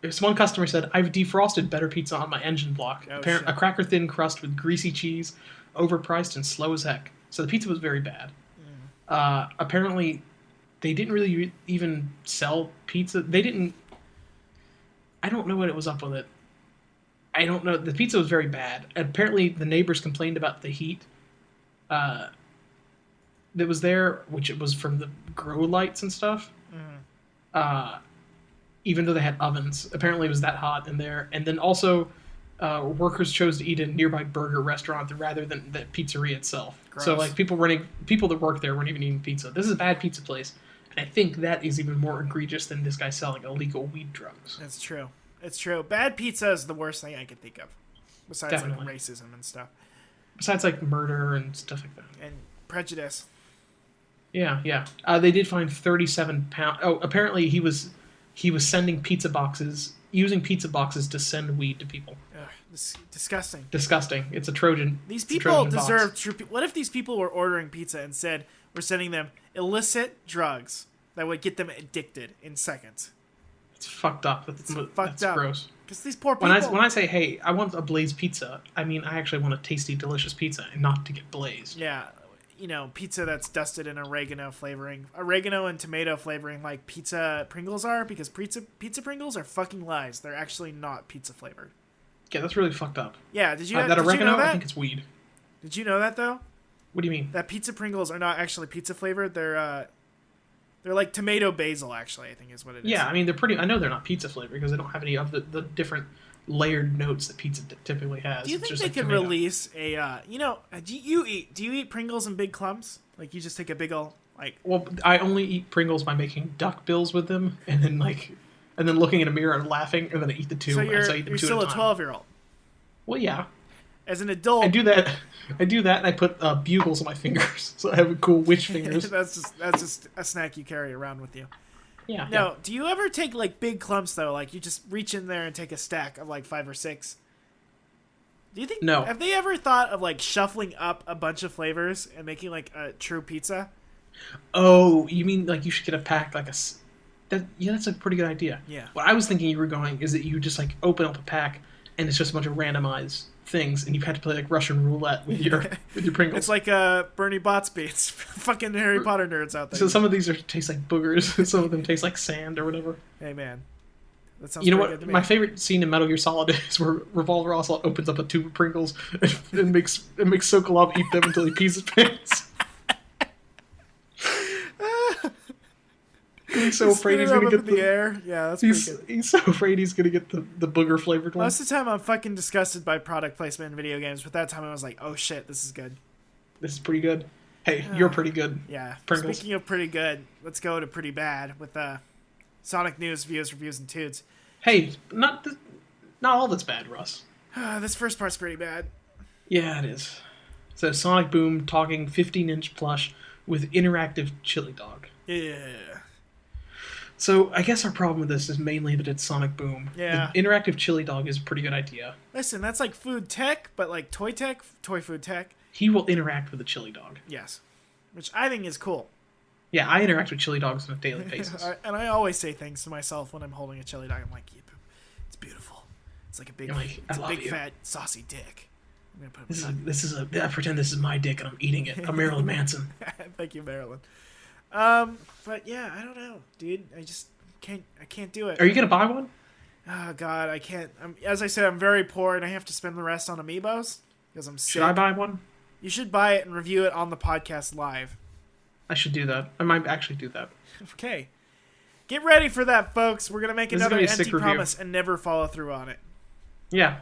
This one customer said, "I've defrosted better pizza on my engine block. A cracker thin crust with greasy cheese, overpriced and slow as heck." So the pizza was very bad. Apparently, they didn't really even sell pizza. They didn't... I don't know what it was up with it. I don't know. The pizza was very bad. Apparently, the neighbors complained about the heat that was there, which it was from the grow lights and stuff. Even though they had ovens. Apparently, it was that hot in there. And then also... workers chose to eat at a nearby burger restaurant rather than the pizzeria itself. Gross. So, like, people that work there weren't even eating pizza. This is a bad pizza place, and I think that is even more egregious than this guy selling illegal weed drugs. That's true. It's true. Bad pizza is the worst thing I can think of, besides Definitely. like racism and stuff. Besides, like, murder and stuff like that. And prejudice. Yeah. They did find 37 pounds. Oh, apparently he was sending pizza boxes. Using pizza boxes to send weed to people. Ugh, disgusting. Disgusting. It's a Trojan. These people deserve true. What if these people were ordering pizza and said we're sending them illicit drugs that would get them addicted in seconds? It's fucked up. That's gross. Because these poor people. When I say, hey, I want a blazed pizza, I mean I actually want a tasty, delicious pizza and not to get blazed. Yeah. Pizza that's dusted in oregano and tomato flavoring like pizza Pringles are, because pizza Pringles are fucking lies. They're actually not pizza flavored. Yeah, that's really fucked up. Yeah, did you that oregano? You know that? I think it's weed. Did you know that though? What do you mean? That pizza Pringles are not actually pizza flavored. They're like tomato basil, actually, I think is what it is. Yeah, I mean I know they're not pizza flavored because they don't have any of the different layered notes that pizza typically has. Do you think they could release a do you eat Pringles in big clumps? Like you just take a big ol' Like, Well, I only eat Pringles by making duck bills with them, and then looking in a mirror and laughing, and then I eat the two. so So I eat them you're two still at a a time. 12-year-old. Well, yeah, As an I adult, do that. I do that, and I put bugles on my fingers, so I have cool witch fingers. that's just a snack you carry around with you. Yeah, yeah. No, do you ever take like big clumps though? Like you just reach in there and take a stack of like 5 or 6. Do you think? No. Have they ever thought of like shuffling up a bunch of flavors and making like a true pizza? Oh, you mean like you should get a pack like yeah, that's a pretty good idea. Yeah. What I was thinking you were going is that you just like open up a pack and it's just a bunch of randomized things, and you have to play like Russian roulette with your Pringles. It's like Bernie Bott's beats. Fucking Harry Potter nerds out there. So some of these taste like boogers, and some of them taste like sand or whatever. Hey man, that sounds. You know pretty what? good to me. My favorite scene in Metal Gear Solid is where Revolver Ocelot opens up a tube of Pringles and makes Sokolov eat them until he pees his pants. He's so afraid he's gonna get the air. Yeah, that's pretty good. He's so afraid he's gonna get the booger flavored one. Most of the time, I'm fucking disgusted by product placement in video games, but that time I was like, oh shit, this is good. This is pretty good. Hey, you're pretty good. Yeah. Pringles. Speaking of pretty good, let's go to pretty bad with Sonic news, views, reviews, and tudes. Hey, not all that's bad, Russ. This first part's pretty bad. Yeah, it is. So Sonic Boom talking 15-inch plush with interactive chili dog. Yeah. So I guess our problem with this is mainly that it's Sonic Boom. Yeah. The interactive chili dog is a pretty good idea. Listen, that's like food tech, but like toy food tech. He will interact with the chili dog. Yes. Which I think is cool. Yeah, I interact with chili dogs on a daily basis. And I always say things to myself when I'm holding a chili dog. I'm like, yep, it's beautiful. It's like a big, fat, saucy dick. I'm gonna put I pretend this is my dick and I'm eating it. I'm Marilyn Manson. Thank you, Marilyn. But yeah, I don't know, dude. I just can't do it. Are you gonna buy one? Oh God, I can't. As I said, I'm very poor and I have to spend the rest on amiibos because I'm sick. Should I buy one? You should buy it and review it on the podcast live. I should do that. I might actually do that. Okay. Get ready for that, folks. We're going to make another empty review. promise and never follow through on it. Yeah,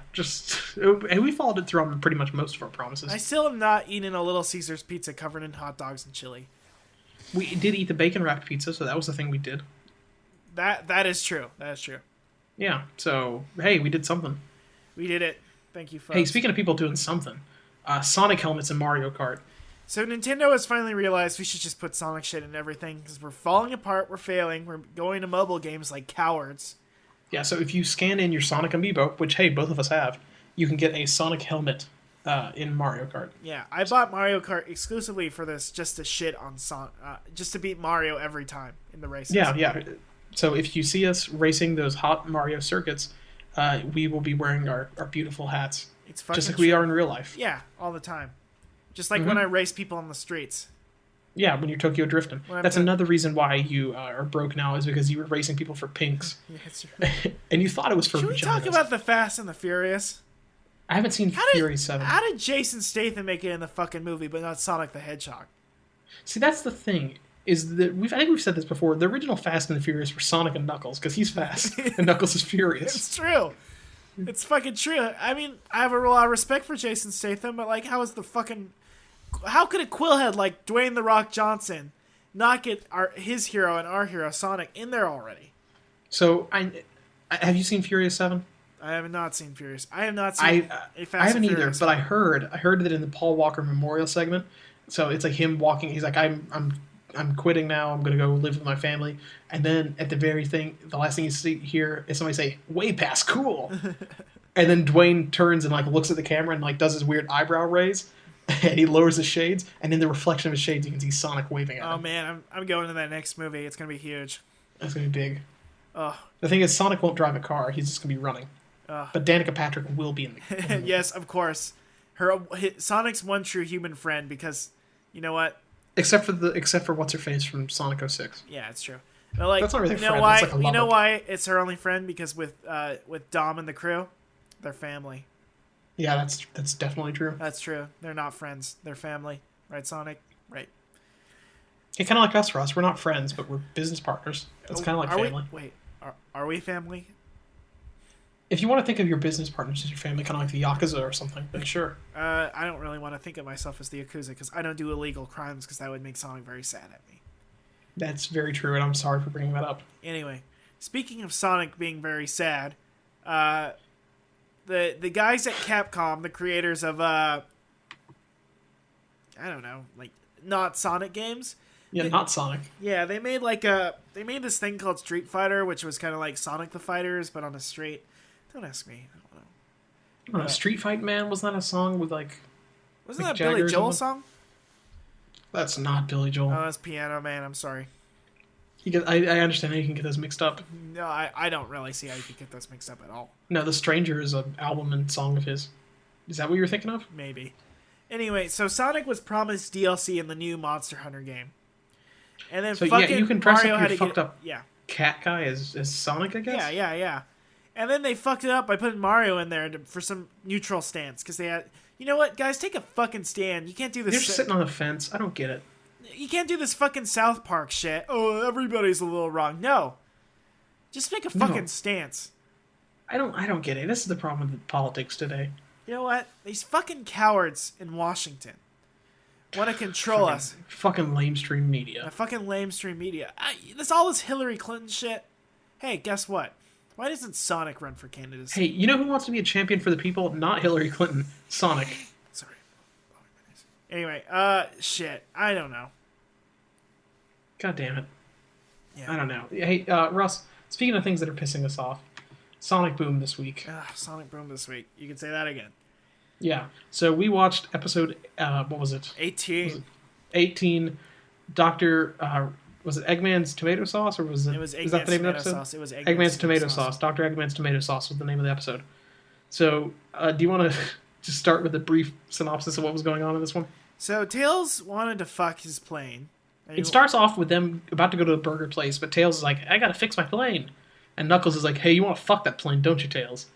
we followed it through on pretty much most of our promises. I still am not eating a Little Caesars pizza covered in hot dogs and chili. We did eat the bacon wrapped pizza, so that was the thing we did. That is true. That is true. Yeah, so, hey, we did something. We did it. Thank you, folks. Hey, speaking of people doing something, Sonic helmets in Mario Kart. So Nintendo has finally realized we should just put Sonic shit in everything because we're falling apart, we're failing, we're going to mobile games like cowards. Yeah, so if you scan in your Sonic amiibo, which, hey, both of us have, you can get a Sonic helmet in Mario Kart. Yeah, I bought Mario Kart exclusively for this, just to shit on just to beat Mario every time in the races. Yeah. So if you see us racing those hot Mario circuits, we will be wearing our beautiful hats. It's fucking just like we are in real life. Yeah, all the time. Just like when I race people on the streets. Yeah, when you're Tokyo drifting. That's another reason why you are broke now, is because you were racing people for pinks. Yeah, it's true. And you thought it was for Should we talk about the Fast and the Furious? I haven't seen Fury 7. How did Jason Statham make it in the fucking movie, but not Sonic the Hedgehog? See, that's the thing. Is that I think we've said this before. The original Fast and the Furious were Sonic and Knuckles, because he's fast and Knuckles is furious. It's true. It's fucking true. I mean, I have a lot of respect for Jason Statham, but like, how could a quillhead like Dwayne "The Rock" Johnson not get his hero and our hero Sonic in there already? So, have you seen Furious 7? I have not seen Furious. I have not seen a Fast I haven't and either, Furious but I heard that in the Paul Walker Memorial segment. So it's like him walking. He's like, I'm quitting now. I'm gonna go live with my family. And then at the last thing you hear is somebody say, "Way past cool." And then Dwayne turns and like looks at the camera and like does his weird eyebrow raise, and he lowers his shades. And in the reflection of his shades, you can see Sonic waving at him. Oh man, I'm going to that next movie. It's gonna be huge. That's gonna be big. Oh. The thing is, Sonic won't drive a car. He's just gonna be running. But Danica Patrick will be in the movie. Yes, of course. Sonic's one true human friend, because you know what? Except for what's her face from Sonic 06. Yeah, it's true. But like, that's not really you know friend. why? That's like a you know lover. why it's her only friend? Because with Dom and the crew, they're family. Yeah, that's definitely true. That's true. They're not friends. They're family, right, Sonic? Right. Yeah, kind of like us, Ross. We're not friends, but we're business partners. That's kind of like family. Are we family? If you want to think of your business partners as your family, kind of like the Yakuza or something, then sure. I don't really want to think of myself as the Yakuza because I don't do illegal crimes, because that would make Sonic very sad at me. That's very true, and I'm sorry for bringing that up. Anyway, speaking of Sonic being very sad, uh, the guys at Capcom, the creators of I don't know, like not Sonic games. Yeah, not Sonic. Yeah, they made this thing called Street Fighter, which was kind of like Sonic the Fighters, but on a straight. Don't ask me. I don't know. Street Fight Man, was that a song with like Wasn't Mick that Jagger Billy or Joel something? song? That's not Billy Joel. Oh, that's Piano Man. I'm sorry. I understand how you can get those mixed up. No, I don't really see how you could get those mixed up at all. No, The Stranger is an album and song of his. Is that what you're thinking of? Maybe. Anyway, so Sonic was promised DLC in the new Monster Hunter game. And then So fucking yeah, you can dress Mario up had your to fucked get up yeah. cat guy as Sonic, I guess? Yeah. And then they fucked it up by putting Mario in there for some neutral stance because they had. You know what, guys? Take a fucking stand. You can't do this. You're just sitting on the fence. I don't get it. You can't do this fucking South Park shit. Oh, everybody's a little wrong. No. Just make a fucking stance. I don't get it. This is the problem with politics today. You know what? These fucking cowards in Washington want to control us. Fucking lamestream media. The fucking lamestream media. This all this Hillary Clinton shit. Hey, guess what? Why doesn't Sonic run for candidacy? Hey, you know who wants to be a champion for the people? Not Hillary Clinton. Sonic. Sorry. Anyway, shit. I don't know. God damn it. Yeah. I don't know. Hey, Russ, speaking of things that are pissing us off, Sonic Boom this week. Sonic Boom this week. You can say that again. Yeah. So we watched episode, what was it? 18. Was it 18, Dr. Was it Eggman's Tomato Sauce, or was it? It was Is that the name of the episode? Sauce. It was Eggman's Tomato Sauce. Dr. Eggman's Tomato Sauce was the name of the episode. So, do you want to just start with a brief synopsis of what was going on in this one? So Tails wanted to fuck his plane. It starts off with them about to go to the burger place, but Tails is like, I gotta fix my plane. And Knuckles is like, hey, you want to fuck that plane, don't you, Tails?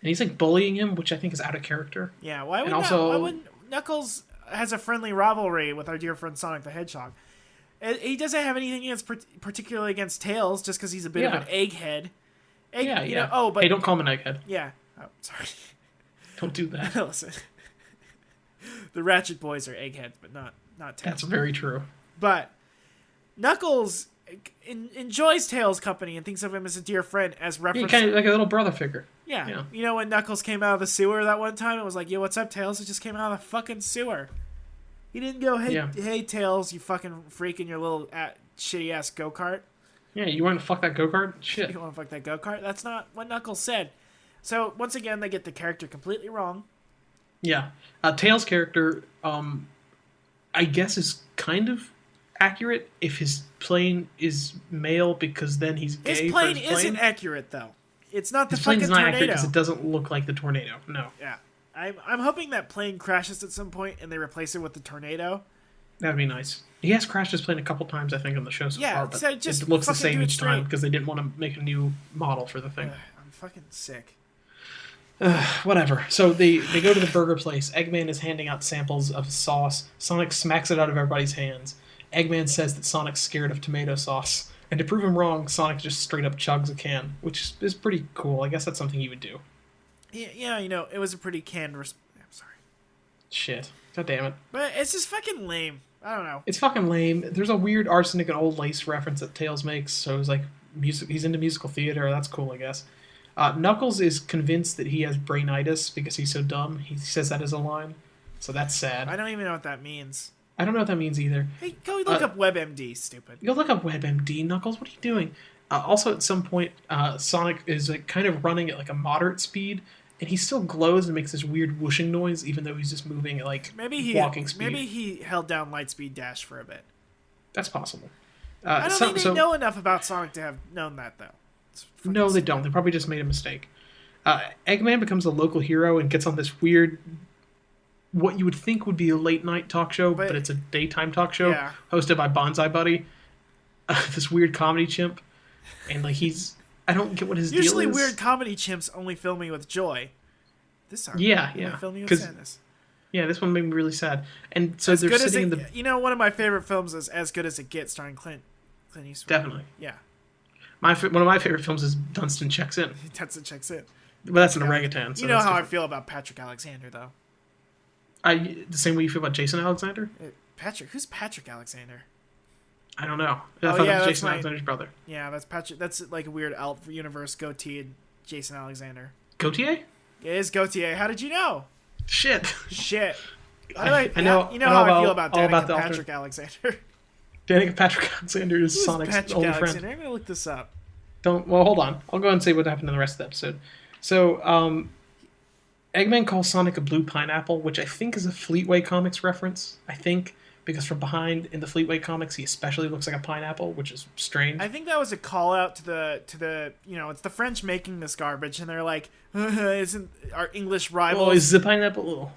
And he's like bullying him, which I think is out of character. Yeah, why wouldn't Knuckles has a friendly rivalry with our dear friend Sonic the Hedgehog? He doesn't have anything against, particularly against Tails, just because he's a bit of an egghead. Yeah. But hey, don't call him an egghead. Yeah. Oh, sorry. Don't do that. Listen, the Ratchet Boys are eggheads, but not Tails. That's very true. But Knuckles enjoys Tails' company and thinks of him as a dear friend, as reference. Yeah, kind of like a little brother figure. Yeah. You know when Knuckles came out of the sewer that one time, it was like, yo, what's up, Tails? It just came out of the fucking sewer. He didn't go, hey, Tails, you fucking freak in your little shitty-ass go-kart. Yeah, you want to fuck that go-kart? Shit. You want to fuck that go-kart? That's not what Knuckles said. So, once again, they get the character completely wrong. Yeah. Tails' character, I guess, is kind of accurate if his plane is male, because then he's gay. His plane isn't accurate, though. It's not the his fucking plane's not tornado. accurate because it doesn't look like the tornado. No. Yeah. I'm hoping that plane crashes at some point and they replace it with the tornado. That would be nice. He has crashed his plane a couple times, I think, on the show so far, but so just it looks the fucking same do it each time straight. because they didn't want to make a new model for the thing. I'm fucking sick. Whatever. So they go to the burger place. Eggman is handing out samples of sauce. Sonic smacks it out of everybody's hands. Eggman says that Sonic's scared of tomato sauce. And to prove him wrong, Sonic just straight up chugs a can, which is pretty cool. I guess that's something you would do. Yeah, it was a pretty canned I'm sorry. Shit. God damn it. But it's just fucking lame. I don't know. It's fucking lame. There's a weird arsenic and old lace reference that Tails makes, so it's like he's into musical theater. That's cool, I guess. Knuckles is convinced that he has brainitis because he's so dumb. He says that as a line, so that's sad. I don't even know what that means. I don't know what that means either. Hey, go look up WebMD, stupid. Go look up WebMD, Knuckles. What are you doing? Also, at some point, Sonic is like kind of running at like a moderate speed, and he still glows and makes this weird whooshing noise, even though he's just moving at like walking speed. Maybe he held down Lightspeed Dash for a bit. That's possible. I don't think they know enough about Sonic to have known that, though. No, they don't. They probably just made a mistake. Eggman becomes a local hero and gets on this weird, what you would think would be a late night talk show, but it's a daytime talk show hosted by Bonsai Buddy, this weird comedy chimp, and like I don't get what his deal is. Usually weird comedy chimps only fill me with joy. This time, yeah, fill me with sadness. Yeah, this one made me really sad. And so they're sitting in the. You know, one of my favorite films is As Good as It Gets, starring Clint Eastwood. Definitely. Yeah. One of my favorite films is Dunstan Checks In. Dunstan Checks In. But that's an orangutan. So you know how I feel about Patrick Alexander, though. The same way you feel about Jason Alexander? Who's Patrick Alexander? I don't know. I Oh thought yeah, that was that's Jason Alexander's brother. yeah, that's Patrick. That's like a weird elf universe goateed Jason Alexander. Gautier? It is Gautier. How did you know? Shit. Shit. How do I know. You know I how know I feel about all about Danica the Patrick Alexander. Danica Patrick Alexander is Who's Sonic's Patrick only Alexander? friend. I'm gonna look this up. Well, hold on. I'll go and say what happened in the rest of the episode. So, Eggman calls Sonic a blue pineapple, which I think is a Fleetway Comics reference. I think, because from behind in the Fleetway Comics, he especially looks like a pineapple, which is strange. I think that was a call out to the it's the French making this garbage, and they're like, isn't our English rivals? Oh, is the pineapple?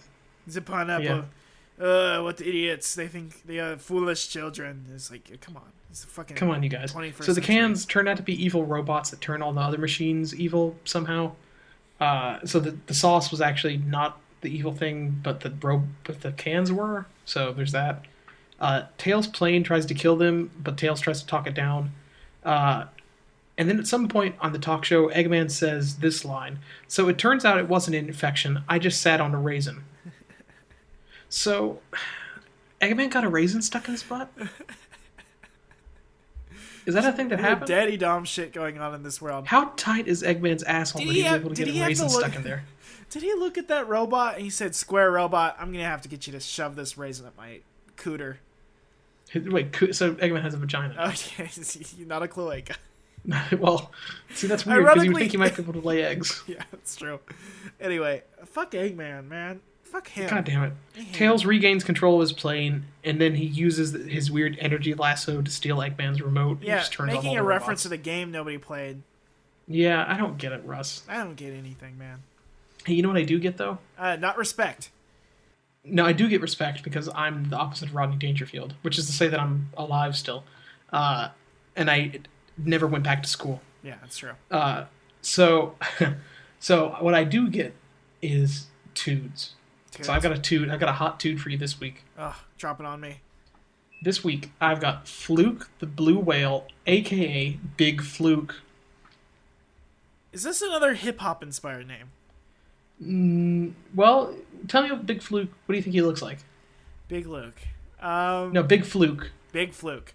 The pineapple. Yeah. What idiots! They think they are foolish children. It's like, come on, it's fucking. Come on, you guys. 21st So the century. cans turn out to be evil robots that turn all the other machines evil somehow. So the sauce was actually not the evil thing, but the cans were. So there's that. Tails' plane tries to kill them, but Tails tries to talk it down. And then at some point on the talk show, Eggman says this line. So it turns out it wasn't an infection. I just sat on a raisin. So Eggman got a raisin stuck in his butt? Is that a thing that happened? Daddy Dom shit going on in this world. How tight is Eggman's asshole that he's able to get a raisin stuck in there? Did he look at that robot and he said, "Square robot, I'm gonna have to get you to shove this raisin up my cooter"? Wait, so Eggman has a vagina? Oh yeah, not a cloaca. Well, see, that's weird because you would Ironically- think he might be able to lay eggs. Yeah, that's true. Anyway, fuck Eggman, man. Fuck him. God damn it. Tails regains control of his plane, and then he uses his weird energy lasso to steal Eggman's remote. Yeah, just turns off making all a the reference robots. to the game nobody played. Yeah, I don't get it, Russ. I don't get anything, man. Hey, you know what I do get, though? Not respect. No, I do get respect because I'm the opposite of Rodney Dangerfield, which is to say that I'm alive still. And I never went back to school. Yeah, that's true. So what I do get is tudes. So I've got a hot tude for you this week. Ugh, drop it on me. This week I've got Fluke the Blue Whale, aka Big Fluke. Is this another hip hop inspired name? Well, tell me about Big Fluke. What do you think he looks like? Big Luke. No, Big Fluke. Big Fluke.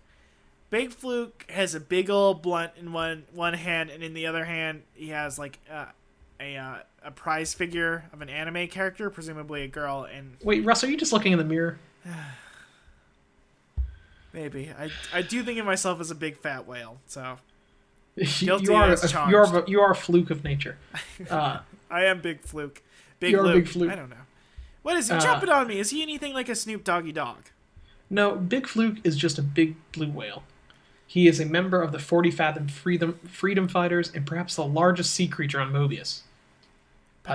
Big Fluke has a big old blunt in one hand, and in the other hand he has like a prize figure of an anime character, presumably a girl. And Wait, Russ, are you just looking in the mirror? maybe I do think of myself as a big fat whale. So You are a fluke of nature. I am Big Fluke. You're Luke. a Big Fluke. I don't know. What is he? Drop it on me. Is he anything like a Snoop Doggy Dog? No, Big Fluke is just a big blue whale. He is a member of the 40 Fathom Freedom Fighters and perhaps the largest sea creature on Mobius.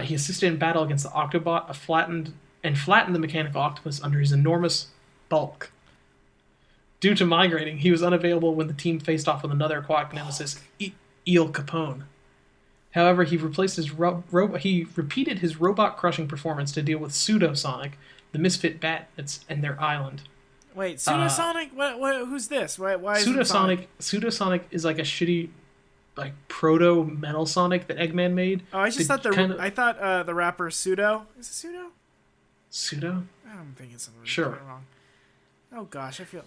He assisted in battle against the Octobot, flattened the mechanical octopus under his enormous bulk. Due to migrating, he was unavailable when the team faced off with another aquatic nemesis, Eel Capone. However, he repeated his robot-crushing performance to deal with Pseudosonic, the misfit Batnets, and their island. Wait, Pseudosonic? What? Who's this? Why is it Sonic? Pseudosonic is like a shitty, like proto Metal Sonic that Eggman made. Oh, I just thought I thought the rapper Pseudo. Is it Pseudo? Pseudo? I'm thinking something Sure. wrong. Oh gosh, I feel.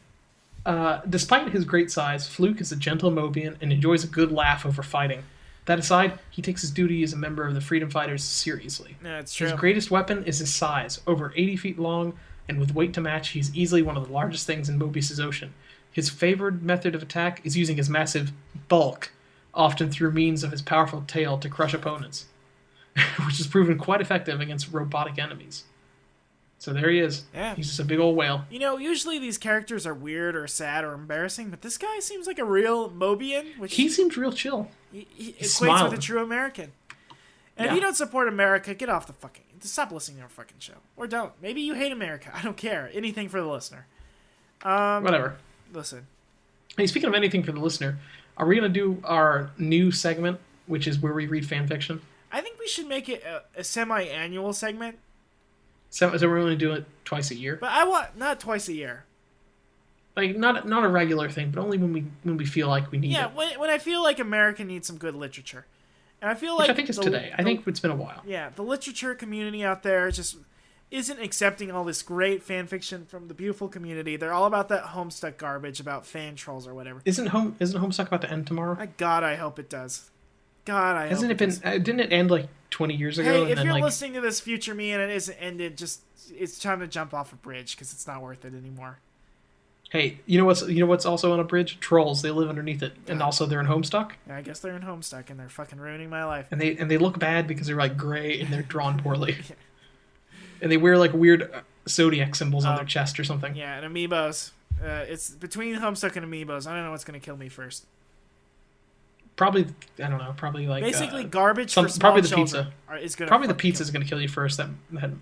Despite his great size, Fluke is a gentle Mobian and enjoys a good laugh over fighting. That aside, he takes his duty as a member of the Freedom Fighters seriously. No, it's true. His greatest weapon is his size, over 80 feet long, and with weight to match, he's easily one of the largest things in Mobius' ocean. His favored method of attack is using his massive bulk, often through means of his powerful tail to crush opponents, which has proven quite effective against robotic enemies. So there he is. Yeah. He's just a big old whale. You know, usually these characters are weird or sad or embarrassing, but this guy seems like a real Mobian, which He seems real chill. he He's equates smiling. with a true American. And Yeah. if you don't support America, get off the fucking... Stop listening to our fucking show. Or don't. Maybe you hate America. I don't care. Anything for the listener. Whatever. Listen. Hey, speaking of anything for the listener, are we going to do our new segment, which is where we read fan fiction? I think we should make it a semi-annual segment. So we're going to do it twice a year? But I want... Not twice a year. Like, not a regular thing, but only when we feel like we need Yeah, it. when I feel like America needs some good literature. And I feel Which like... I think is today. I think it's been a while. Yeah, the literature community out there just isn't accepting all this great fan fiction from the beautiful community. They're all about that Homestuck garbage about fan trolls or whatever. Isn't Homestuck about to end tomorrow? God, I hope it does. God, I Hasn't hope it been? Didn't it end like 20 years ago? Hey, and if then, you're like, listening to this, future me, and it isn't ended, it's time to jump off a bridge because it's not worth it anymore. hey, you know what's also on a bridge? Trolls. They live underneath it, and also they're in Homestuck. Yeah, I guess they're in Homestuck, and they're fucking ruining my life. And they look bad because they're like gray and they're drawn poorly. Yeah. And they wear like weird zodiac symbols on their chest or something. Yeah, and amiibos. It's between Homestuck and amiibos. I don't know what's gonna kill me first. Probably, I don't know. Probably like basically garbage for small probably the children pizza. Is gonna probably the pizza is gonna kill you first. That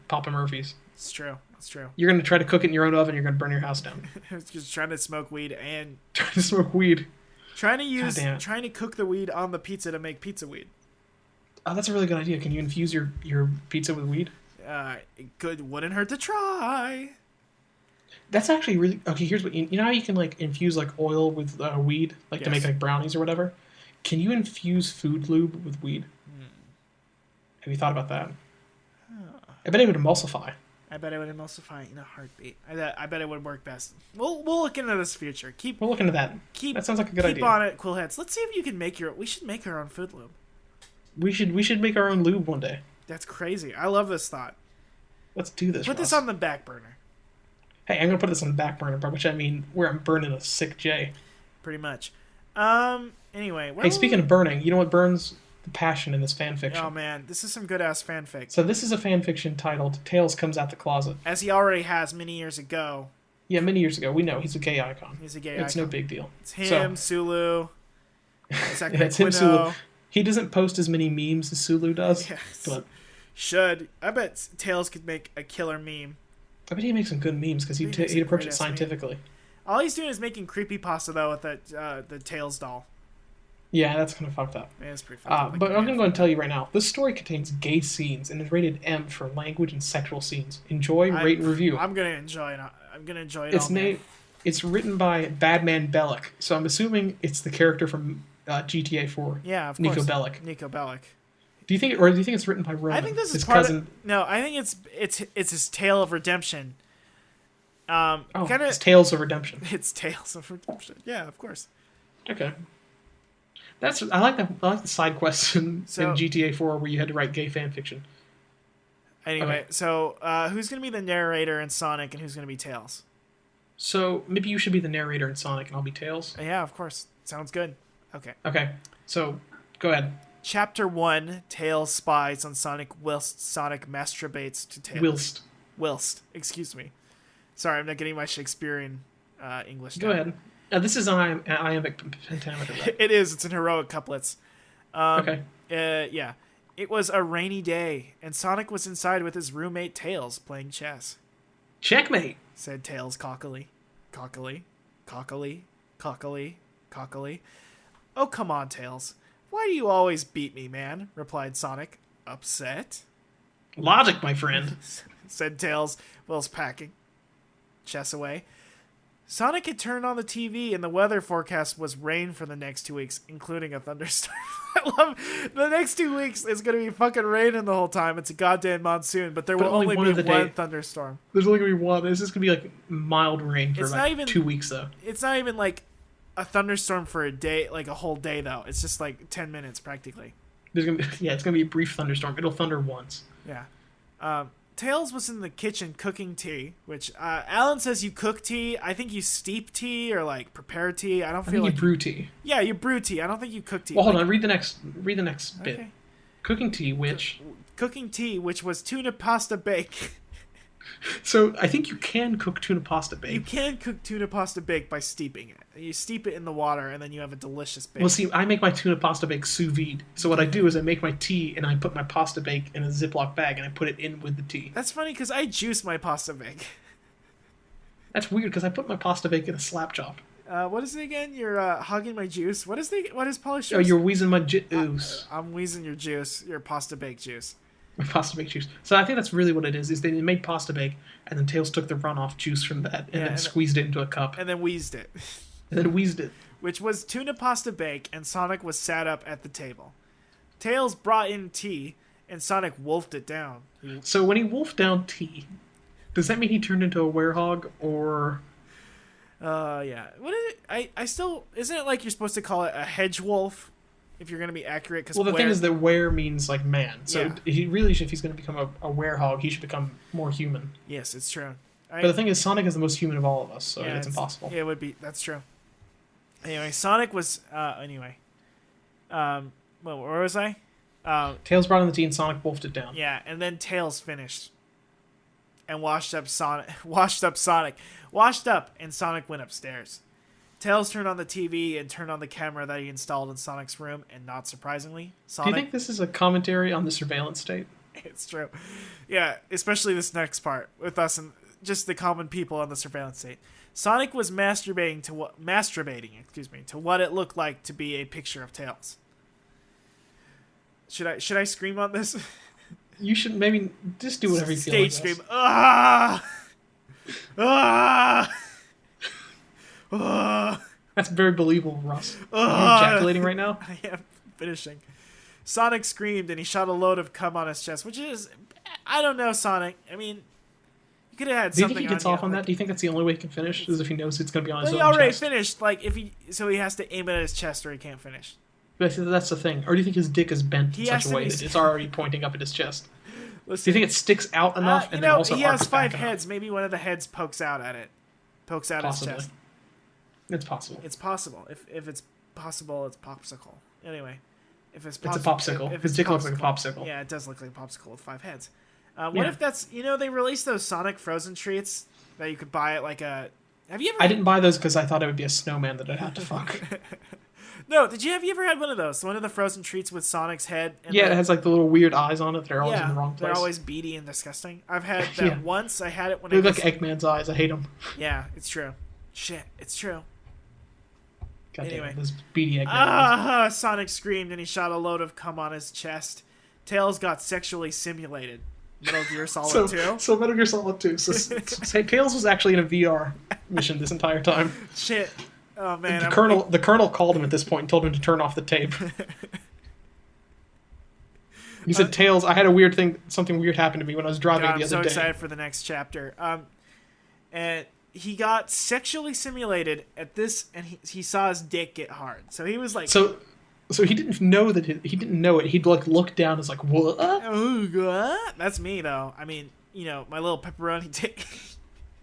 Papa Murphy's. It's true. It's true. You're gonna try to cook it in your own oven. You're gonna burn your house down. Just trying to smoke weed and trying to smoke weed. Trying to cook the weed on the pizza to make pizza weed. Oh, that's a really good idea. Can you infuse your pizza with weed? Wouldn't hurt to try. That's actually really okay. Here's what you know how you can like infuse like oil with weed, like to make like brownies or whatever. Can you infuse food lube with weed? Have you thought about that? I bet it would emulsify. I bet it would emulsify in a heartbeat. I bet it would work best. We'll look into this future. We'll look into that. That sounds like a good idea. Keep on it, quillheads. Let's see if you can make we should make our own food lube. We should make our own lube one day. That's crazy. I love this thought. Let's do this. Put this on the back burner. Hey, I'm gonna put this on the back burner, by which I mean where I'm burning a sick J. Pretty much. Anyway. Hey, speaking of burning, you know what burns the passion in this fan fiction? Oh man, this is some good ass fanfic. So this is a fan fiction titled "Tails Comes Out the Closet," as he already has many years ago. Yeah, many years ago. We know he's a gay icon. He's a gay icon. It's no big deal. It's him, Sulu. It's him, Sulu. He doesn't post as many memes as Sulu does. Yes. But should. I bet Tails could make a killer meme. I bet he makes some good memes because he'd approach it scientifically. Meme. All he's doing is making creepypasta though with the Tails doll. Yeah, that's kind of fucked up. Yeah, it's pretty fucked up. But I'm going to go and tell you right now. This story contains gay scenes and is rated M for language and sexual scenes. Enjoy, rate, and review. I'm going to enjoy it. I'm going to enjoy it. It's written by Badman Bellic, so I'm assuming it's the character from GTA 4. Yeah, of course. Nico Bellic. Do you think it's written by Roman? I think this is his part cousin? No, I think it's his tale of redemption. It's Tales of Redemption. It's Tales of Redemption. Yeah, of course. Okay. I like the side quests in GTA 4 where you had to write gay fan fiction. Anyway, so who's going to be the narrator in Sonic and who's going to be Tails? So maybe you should be the narrator in Sonic and I'll be Tails? Yeah, of course. Sounds good. Okay. So go ahead. Chapter 1, Tails spies on Sonic whilst Sonic masturbates to Tails. Whilst. Excuse me. Sorry, I'm not getting my Shakespearean English down. Go ahead. This is iambic pentameter. It is. It's in heroic couplets. Okay. Yeah. It was a rainy day, and Sonic was inside with his roommate Tails playing chess. Checkmate, said Tails cockily. Cockily. Cockily. Cockily. Cockily. Oh, come on, Tails. Why do you always beat me, man? Replied Sonic, upset. Logic, my friend, said Tails whilst packing chess away. Sonic had turned on the TV and the weather forecast was rain for the next 2 weeks, including a thunderstorm. I love the next 2 weeks is going to be fucking raining the whole time. It's a goddamn monsoon, but there will only be one thunderstorm. There's only going to be one. This is going to be like mild rain for about 2 weeks, though. It's not even like a thunderstorm for a day, like a whole day, though. It's just like 10 minutes practically. It's going to be a brief thunderstorm. It'll thunder once. Yeah. Tails was in the kitchen cooking tea, which Alan says you cook tea. I think you steep tea or like prepare tea. I think you brew tea. Yeah, you brew tea. I don't think you cook tea. Well, hold on. Read the next bit. Okay. Cooking tea, which was tuna pasta bake. So I think you can cook tuna pasta bake. You can cook tuna pasta bake by steeping it. You steep it in the water, and then you have a delicious bake. Well, see, I make my tuna pasta bake sous vide. So what I do is I make my tea, and I put my pasta bake in a Ziploc bag, and I put it in with the tea. That's funny, because I juice my pasta bake. That's weird, because I put my pasta bake in a slap chop. What is it again? You're hogging my juice. What is Polly's? Oh, you're wheezing my juice. I'm wheezing your juice. Your pasta bake juice. My pasta bake juice. So I think that's really what it is they made pasta bake, and then Tails took the runoff juice from that, and then squeezed it into a cup. And then wheezed it. Which was tuna pasta bake, and Sonic was sat up at the table. Tails brought in tea, and Sonic wolfed it down. So when he wolfed down T, does that mean he turned into a werehog, or... Yeah. What is it? I still... Isn't it like you're supposed to call it a hedge wolf? If you're going to be accurate? Cause well, the thing is that were means, like, man. So Yeah. he really should, if he's going to become a werehog, he should become more human. Yes, it's true. But the thing is, Sonic is the most human of all of us, so it's impossible. Yeah, it would be. That's true. Anyway, Sonic was... Anyway. Well, where was I? Tails brought in the tea and Sonic wolfed it down. Yeah, and then Tails finished. And washed up, and Sonic went upstairs. Tails turned on the TV and turned on the camera that he installed in Sonic's room, and not surprisingly, Sonic... Do you think this is a commentary on the surveillance state? It's true. Yeah, especially this next part, with us and just the common people on the surveillance state. Sonic was masturbating to what it looked like to be a picture of Tails. Should I scream on this? You should maybe just do whatever you feel like. Stage scream. Ah! Ah! Ah! That's very believable, Russ. Are you ejaculating right now? I am finishing. Sonic screamed and he shot a load of cum on his chest, which is... I don't know, Sonic. I mean, you could have had something on you. Do you think he gets off on that? Do you think that's the only way he can finish? Is if he knows it's going to be on his own chest? He already finished. Like, so he has to aim it at his chest or he can't finish. But that's the thing. Or do you think his dick is bent in such a way that it's already pointing up at his chest? Listen, do you think it sticks out enough and then also he has 5 enough? heads. Maybe one of the heads pokes out at it. Pokes out his chest. It's possible. It's possible. If it's possible, it's popsicle. Anyway, if it's a popsicle. His dick looks like a popsicle. Yeah, it does look like a popsicle with 5 heads. What if that's... they released those Sonic frozen treats that you could buy at like a... Have you ever... I didn't buy those because I thought it would be a snowman that I'd have to fuck. No, have you ever had one of those? One of the frozen treats with Sonic's head? And it has like the little weird eyes on it. They're always in the wrong place. They're always beady and disgusting. I've had that once. I had it when they look like Eggman's eyes. I hate them. Yeah, it's true. Shit, it's true. God damn it, those beady Eggman eyes. Sonic screamed and he shot a load of cum on his chest. Tails got sexually simulated. Metal Gear Solid 2. So Metal Gear Solid 2. So Tails was actually in a VR mission this entire time. Shit. Oh man. The colonel called him at this point and told him to turn off the tape. He said, "Tails, I had a weird thing. Something weird happened to me when I was driving the other day." I'm so excited for the next chapter. And he got sexually simulated at this, and he saw his dick get hard. So he was like, so he didn't know that he didn't know it. He'd like look down, and was like, "What?" What? That's me though. I mean, my little pepperoni dick.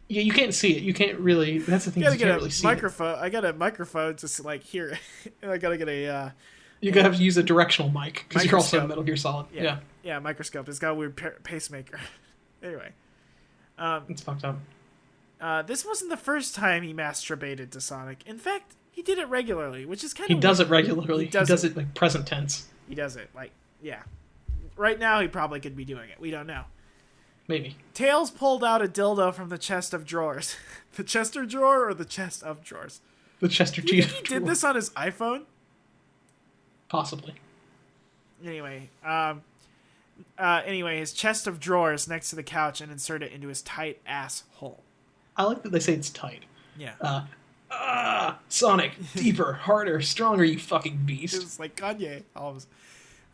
Yeah, you can't see it. You can't really. That's the thing. You can't really see microphone. I got a microphone just like here. I gotta get a. You're gonna have to use a directional mic because you're also in Metal Gear Solid. Yeah, microscope. It's got a weird pacemaker. Anyway, it's fucked up. This wasn't the first time he masturbated to Sonic. In fact, he did it regularly, which is kind of. He does it regularly. He does it like present tense. He does it right now. He probably could be doing it. We don't know. Maybe. Tails pulled out a dildo from the chest of drawers. The Chester drawer or the chest of drawers? The Chester Cheetah drawer. He did this on his iPhone? Possibly. Anyway, his chest of drawers next to the couch and insert it into his tight ass hole. I like that they say it's tight. Yeah. Sonic, deeper, harder, stronger, you fucking beast. It's like Kanye.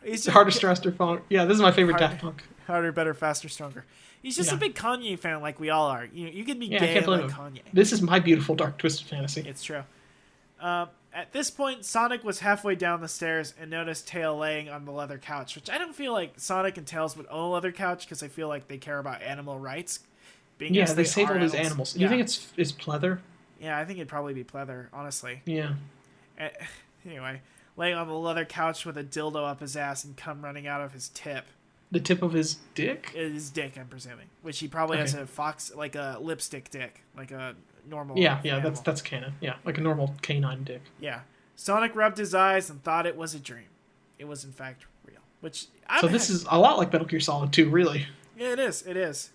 He's harder, faster, yeah, this is my favorite Daft Punk. Harder, better, faster, stronger. He's just a big Kanye fan like we all are. You can be gay like Kanye. This is my beautiful dark twisted fantasy. It's true. At this point, Sonic was halfway down the stairs and noticed Tail laying on the leather couch, which I don't feel like Sonic and Tails would own a leather couch because I feel like they care about animal rights. They save all these animals. You think it's pleather? Yeah, I think it'd probably be pleather, honestly. Yeah. Anyway, laying on the leather couch with a dildo up his ass and cum running out of his tip. The tip of his dick? His dick, I'm presuming. Which he probably has like a lipstick dick, like a normal. Yeah, that's canon. Yeah, like a normal canine dick. Yeah. Sonic rubbed his eyes and thought it was a dream. It was in fact real. This is a lot like Metal Gear Solid 2, really. Yeah, it is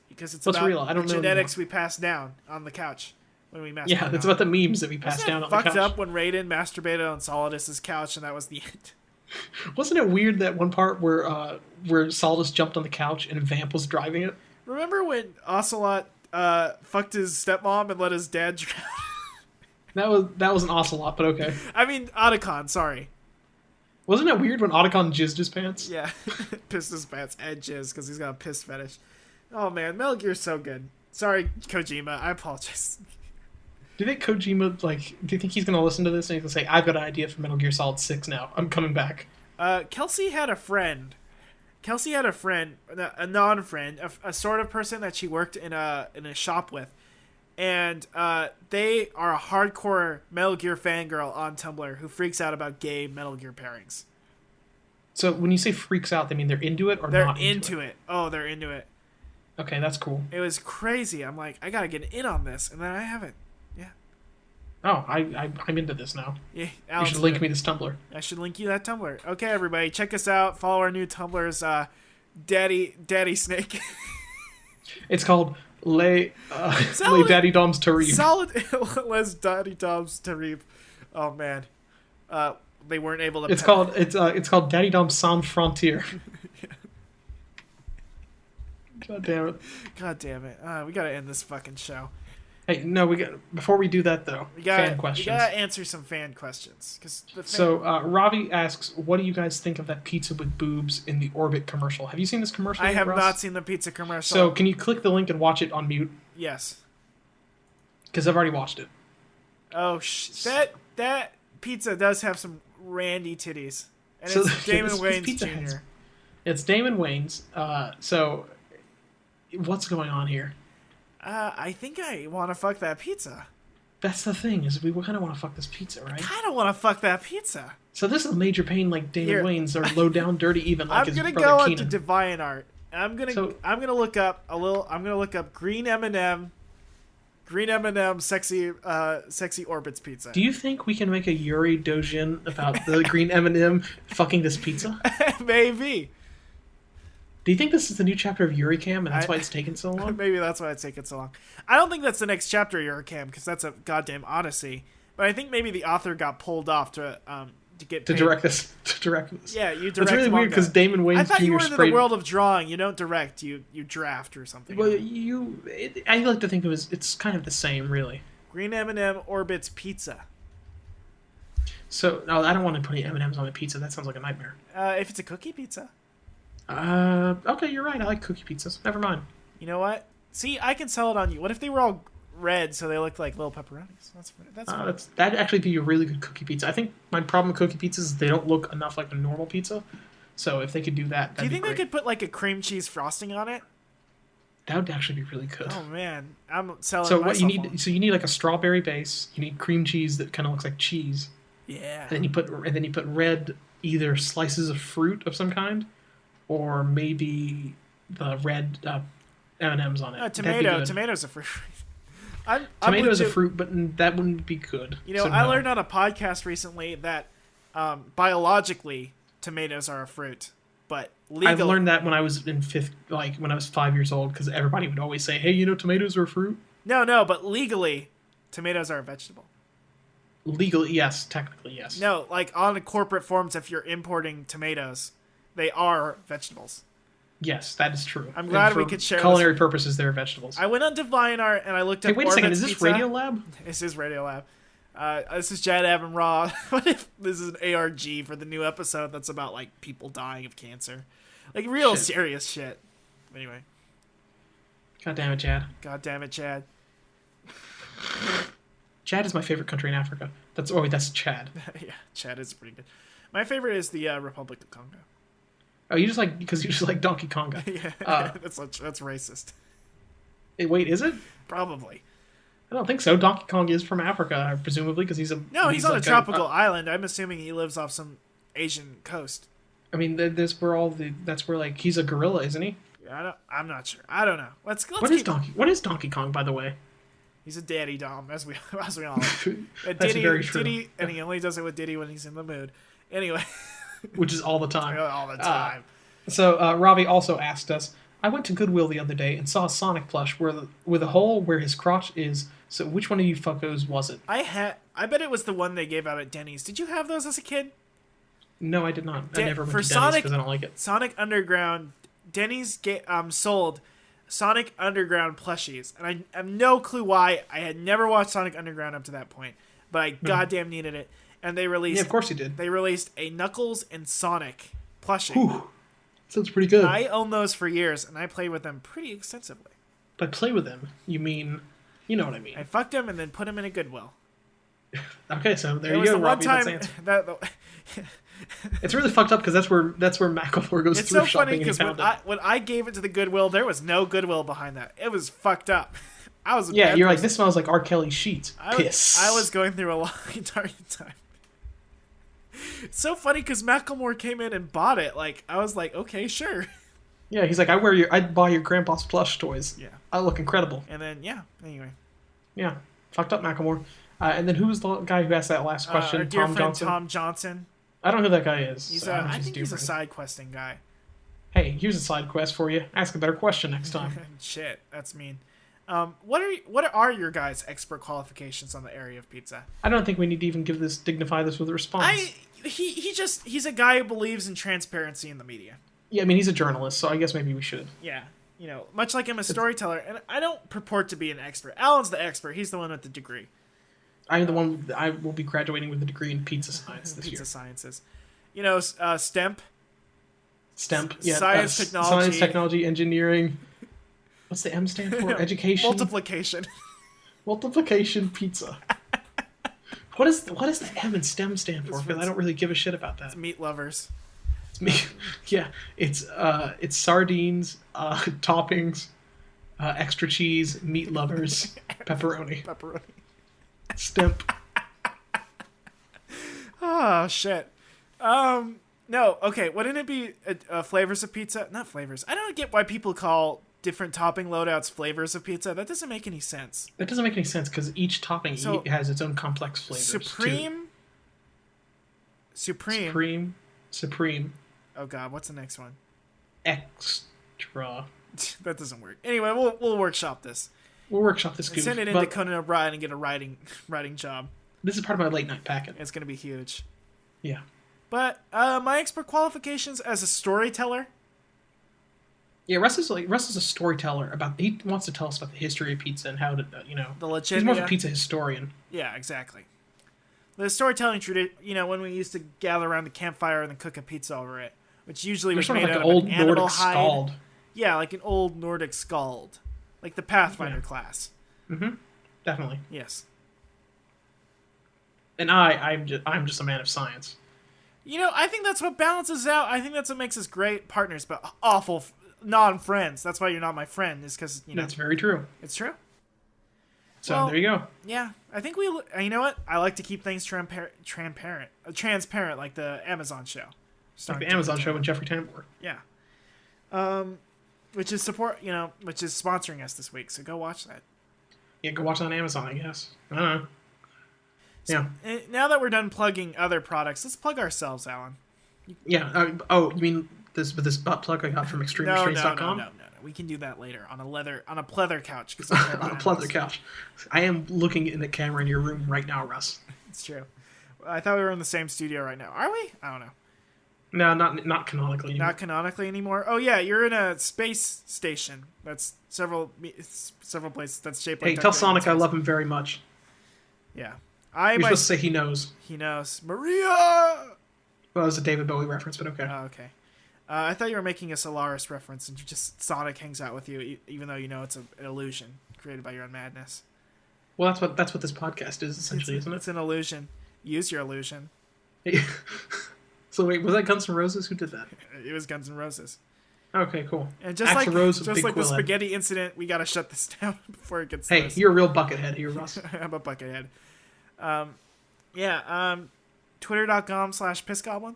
because it's What's about real? I don't the know genetics we pass down on the couch when we masturbate. Yeah, it's about the memes that we pass down on the couch. Fucked up when Raiden masturbated on Solidus's couch and that was the end. Wasn't it weird that one part where Solidus jumped on the couch and Vamp was driving it? Remember when Ocelot fucked his stepmom and let his dad drown? That was an Ocelot, but okay. I mean Otacon, sorry. Wasn't it weird when Otacon jizzed his pants? Yeah, pissed his pants and jizz because he's got a piss fetish. Oh man, Metal Gear's so good. Sorry, Kojima. I apologize. Do you think Kojima, do you think he's going to listen to this and he's going to say, I've got an idea for Metal Gear Solid 6 now. I'm coming back. Kelsey had a friend. A non-friend, a sort of person that she worked in a shop with. And they are a hardcore Metal Gear fangirl on Tumblr who freaks out about gay Metal Gear pairings. So when you say freaks out, they mean they're into it or they're not into it? Oh, they're into it. Okay, that's cool. It was crazy. I'm like, I gotta get in on this, and then I haven't. Yeah. Oh, I'm into this now. Yeah. You should link me this Tumblr. I should link you that Tumblr. Okay, everybody, check us out. Follow our new Tumblrs. Daddy Snake. It's called Les Daddy Doms Tarif. Solid Les Daddy Doms Tarif. Oh man, they weren't able to. It's called Daddy Doms Sans Frontier. God damn it. We gotta end this fucking show. Hey, no, before we do that though, fan questions. We gotta answer some fan questions. Ravi asks, what do you guys think of that pizza with boobs in the Orbit commercial? Have you seen this commercial? I have not seen the pizza commercial. So can you click the link and watch it on mute? Yes. Because I've already watched it. Oh, that pizza does have some randy titties. And it's Damon Wayans Jr. It's Damon Wayans. So what's going on here? I think I want to fuck that pizza. That's the thing, is we kind of want to fuck this pizza, right? I kind of want to fuck that pizza. So this is Major Pain like Damon Wayans, or Low Down Dirty even like his brother Keenan. I'm gonna go onto DeviantArt. I'm gonna look up green M&M, sexy Orbits pizza. Do you think we can make a Yuri Dojin about the green M&M fucking this pizza? Maybe. Do you think this is the new chapter of Yuricam, and that's why it's taken so long? Maybe that's why it's taken so long. I don't think that's the next chapter of Yuricam, because that's a goddamn odyssey. But I think maybe the author got pulled off to get paid. direct this. Yeah, you direct. It's really weird because Damon Wayans. I thought you were in the world of drawing. You don't direct. You draft or something. Well, I like to think it's kind of the same, really. Green M&M Orbits pizza. So no, I don't want to put any M&Ms on a pizza. That sounds like a nightmare. If it's a cookie pizza. Okay, you're right. I like cookie pizzas. Never mind. You know what? See, I can sell it on you. What if they were all red so they looked like little pepperonis? That'd actually be a really good cookie pizza. I think my problem with cookie pizzas is they don't look enough like a normal pizza. So if they could do that, do you think they could put like a cream cheese frosting on it? That would actually be really good. Oh man, I'm selling. So what you need? So you need like a strawberry base. You need cream cheese that kind of looks like cheese. Yeah. And then you put red either slices of fruit of some kind, or maybe the red M&Ms on it. Tomatoes are fruit. Tomatoes are fruit, but that wouldn't be good. You know, I learned on a podcast recently that biologically tomatoes are a fruit, but legally... I've learned that when I was when I was 5 years old, because everybody would always say, "Hey, tomatoes are a fruit." No, but legally, tomatoes are a vegetable. Legally, yes. Technically, yes. No, like on the corporate forms, if you're importing tomatoes, they are vegetables. Yes, that is true. I'm glad we could share culinary purposes. They're vegetables. I went on DeviantArt and I looked up. Hey, wait a second. Is this Radiolab? This is Radiolab. This is Jad Ab and Raw. What if this is an ARG for the new episode that's about like people dying of cancer, like real serious shit. Anyway. God damn it, Chad. God damn it, Chad. Chad is my favorite country in Africa. That's Chad. Yeah, Chad is pretty good. My favorite is the Republic of Congo. Oh, you just like Donkey Konga. Yeah, that's racist. Wait, is it? Probably. I don't think so. Donkey Kong is from Africa, presumably, because he's on a tropical island. I'm assuming he lives off some Asian coast. I mean, that's where he's a gorilla, isn't he? Yeah, I'm not sure. I don't know. Let's What is Donkey Kong, by the way? He's a daddy dom, as we all know. That's very true. Diddy, and he only does it with Diddy when he's in the mood. Anyway. Which is all the time. All the time. So Ravi also asked us, I went to Goodwill the other day and saw a Sonic plush with a hole where his crotch is. So which one of you fuckos was it? I bet it was the one they gave out at Denny's. Did you have those as a kid? No, I did not. I never went to Denny's because I don't like it. Sonic Underground, Denny's sold Sonic Underground plushies. And I have no clue why. I had never watched Sonic Underground up to that point. But I goddamn needed it. And they released... Yeah, of course you did. They released a Knuckles and Sonic plushie. Whew. Sounds pretty good. I own those for years, and I played with them pretty extensively. By play with them, you mean... You know what I mean. I fucked them and then put them in a Goodwill. Okay, so there you go, Robbie. That's the answer. It's really fucked up because that's where Macklemore goes through shopping. It's so funny because when I gave it to the Goodwill, there was no Goodwill behind that. It was fucked up. I was you're person. Like, this smells like R. Kelly sheets. Piss. I was going through a long dark time. It's so funny because Macklemore came in and bought it. Like, I was like, okay, sure. Yeah, he's like, I'd buy your grandpa's plush toys. Yeah, I look incredible. And then anyway. Yeah, fucked up Macklemore. And then who was the guy who asked that last question? Our dear friend Tom Johnson. I don't know who that guy is. I think he's a side questing guy. Hey, here's a side quest for you. Ask a better question next time. Shit, that's mean. What are your guys' expert qualifications on the area of pizza? I don't think we need to even dignify this with a response. He's a guy who believes in transparency in the media. Yeah, I mean, he's a journalist, so I guess maybe we should. Yeah, much like I'm a storyteller, and I don't purport to be an expert. Alan's the expert. He's the one with the degree. I'm the one. I will be graduating with a degree in pizza science this year. Pizza sciences. STEMP. STEMP. Yeah. Science, technology. Science, technology, engineering. What's the M stand for? Education. Multiplication. Multiplication pizza. What does the M in STEM stand for? Because I don't really give a shit about that. It's meat lovers. It's me. Yeah. It's sardines, toppings, extra cheese, meat lovers, pepperoni. Stemp. Oh shit. No. Okay. Wouldn't it be flavors of pizza? Not flavors. I don't get why people call different topping loadouts flavors of pizza. That doesn't make any sense. That doesn't make any sense because each topping has its own complex flavors. Supreme. Oh god, what's the next one? Extra. That doesn't work. Anyway, we'll workshop this. We'll workshop this. Send it into Conan O'Brien and get a writing job. This is part of my late night packet. It's gonna be huge. Yeah. But my expert qualifications as a storyteller. Yeah, Russ is a storyteller he wants to tell us about the history of pizza and how to the legit. He's more of a pizza historian. Yeah, exactly. The storytelling tradition, when we used to gather around the campfire and then cook a pizza over it, which usually was made out of an animal hide. Scald. Yeah, like an old Nordic scald. Like the Pathfinder class. Mm-hmm. Definitely. Yes. And I'm just a man of science. I think that's what balances out. I think that's what makes us great partners, but awful non-friends. That's why you're not my friend, is because, That's very true. It's true. So there you go. Yeah, I think you know what? I like to keep things transparent, like the Amazon show. Like the Amazon show with Jeffrey Tambor. Yeah. Which is which is sponsoring us this week. So go watch that. Yeah, go watch it on Amazon, I guess. I don't know. Yeah. So, now that we're done plugging other products, let's plug ourselves, Alan. Yeah. You mean this butt plug I got from ExtremeRestraints.com? No. We can do that later on a pleather couch. On a pleather couch. I am looking in the camera in your room right now, Russ. It's true. I thought we were in the same studio right now. Are we? I don't know. No, not canonically anymore. Not canonically anymore? Oh, yeah, you're in a space station. That's several places that's shaped like... Hey, tell Sonic I love him very much. Yeah. You're supposed to say he knows. He knows. Maria! Well, it was a David Bowie reference, but okay. Oh, okay. I thought you were making a Solaris reference, and just Sonic hangs out with you, even though it's an illusion created by your own madness. Well, that's what this podcast is, essentially, isn't it? It's an illusion. Use your illusion. So wait, was that Guns N' Roses? Who did that? It was Guns N' Roses. Okay, cool. And just like the spaghetti incident, we gotta shut this down before it gets... Hey, you're a real buckethead here, Russ. I'm a buckethead. Twitter.com/pissgoblin.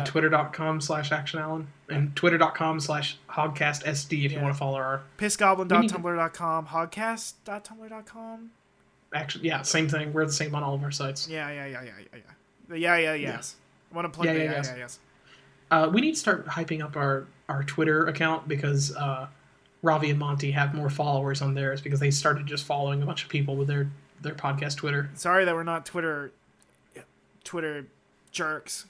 Twitter.com/ActionAlan and Twitter.com/HogcastSD if you want to follow our... Pissgoblin.tumblr.com, Hogcast.tumblr.com. Actually, yeah, same thing. We're the same on all of our sites. Yeah. Yes. I want to plug yes. We need to start hyping up our Twitter account because Ravi and Monty have more followers on theirs because they started just following a bunch of people with their podcast Twitter. Sorry that we're not Twitter jerks.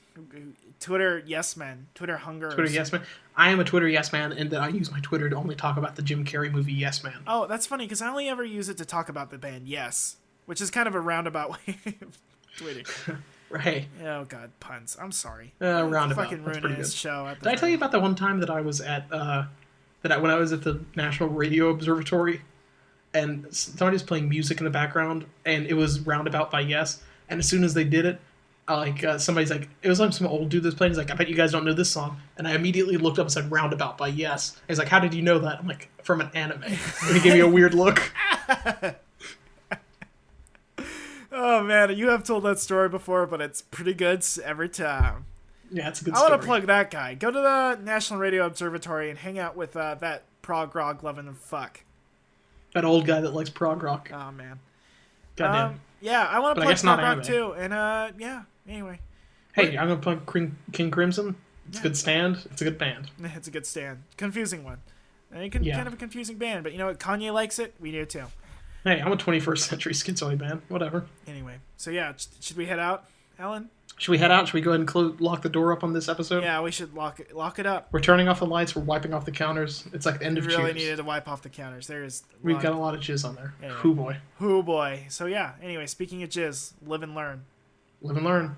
Twitter yes men. Twitter hungers. Twitter yes man. I am a Twitter yes man, and that I use my Twitter to only talk about the Jim Carrey movie Yes Man. Oh, that's funny because I only ever use it to talk about the band Yes, which is kind of a roundabout way of tweeting. Hey, Oh god, puns. I'm sorry. roundabout. Fucking That's ruining pretty this good. show. At the Did I tell you very... about the one time that I was at when I was at the National Radio Observatory and somebody was playing music in the background and it was Roundabout by Yes, and as soon as they did it, somebody's like, it was like some old dude that's playing. He's like, I bet you guys don't know this song, and I immediately looked up and said Roundabout by Yes. And he's like, how did you know that? I'm like, from an anime. And he gave me a weird look. Oh man, you have told that story before, but it's pretty good every time. Yeah, it's a good I story. want to plug that guy. Go to the National Radio Observatory and hang out with that prog rock loving fuck. That old guy that likes prog rock. Oh man. Goddamn. Yeah, I want to But I plug guess not prog rock anime. too. And yeah. Anyway, Hey, I'm gonna plug King Crimson. It's a good stand. It's a good band. it's a good stand. Confusing one. And Yeah. kind of a confusing band, but you know what? Kanye likes it. We do too. Hey, I'm a 21st century schizoid band. Whatever. Anyway, so yeah, should we head out, Alan? Should we head out? Should we go ahead and lock the door up on this episode? Yeah, we should lock it up. We're turning off the lights. We're wiping off the counters. It's like the end We of really Cheers. needed to wipe off the counters. We've got a lot of jizz on there. Anyway. Hoo boy. Hoo boy. So yeah. Anyway, speaking of jizz, live and learn. Live and learn.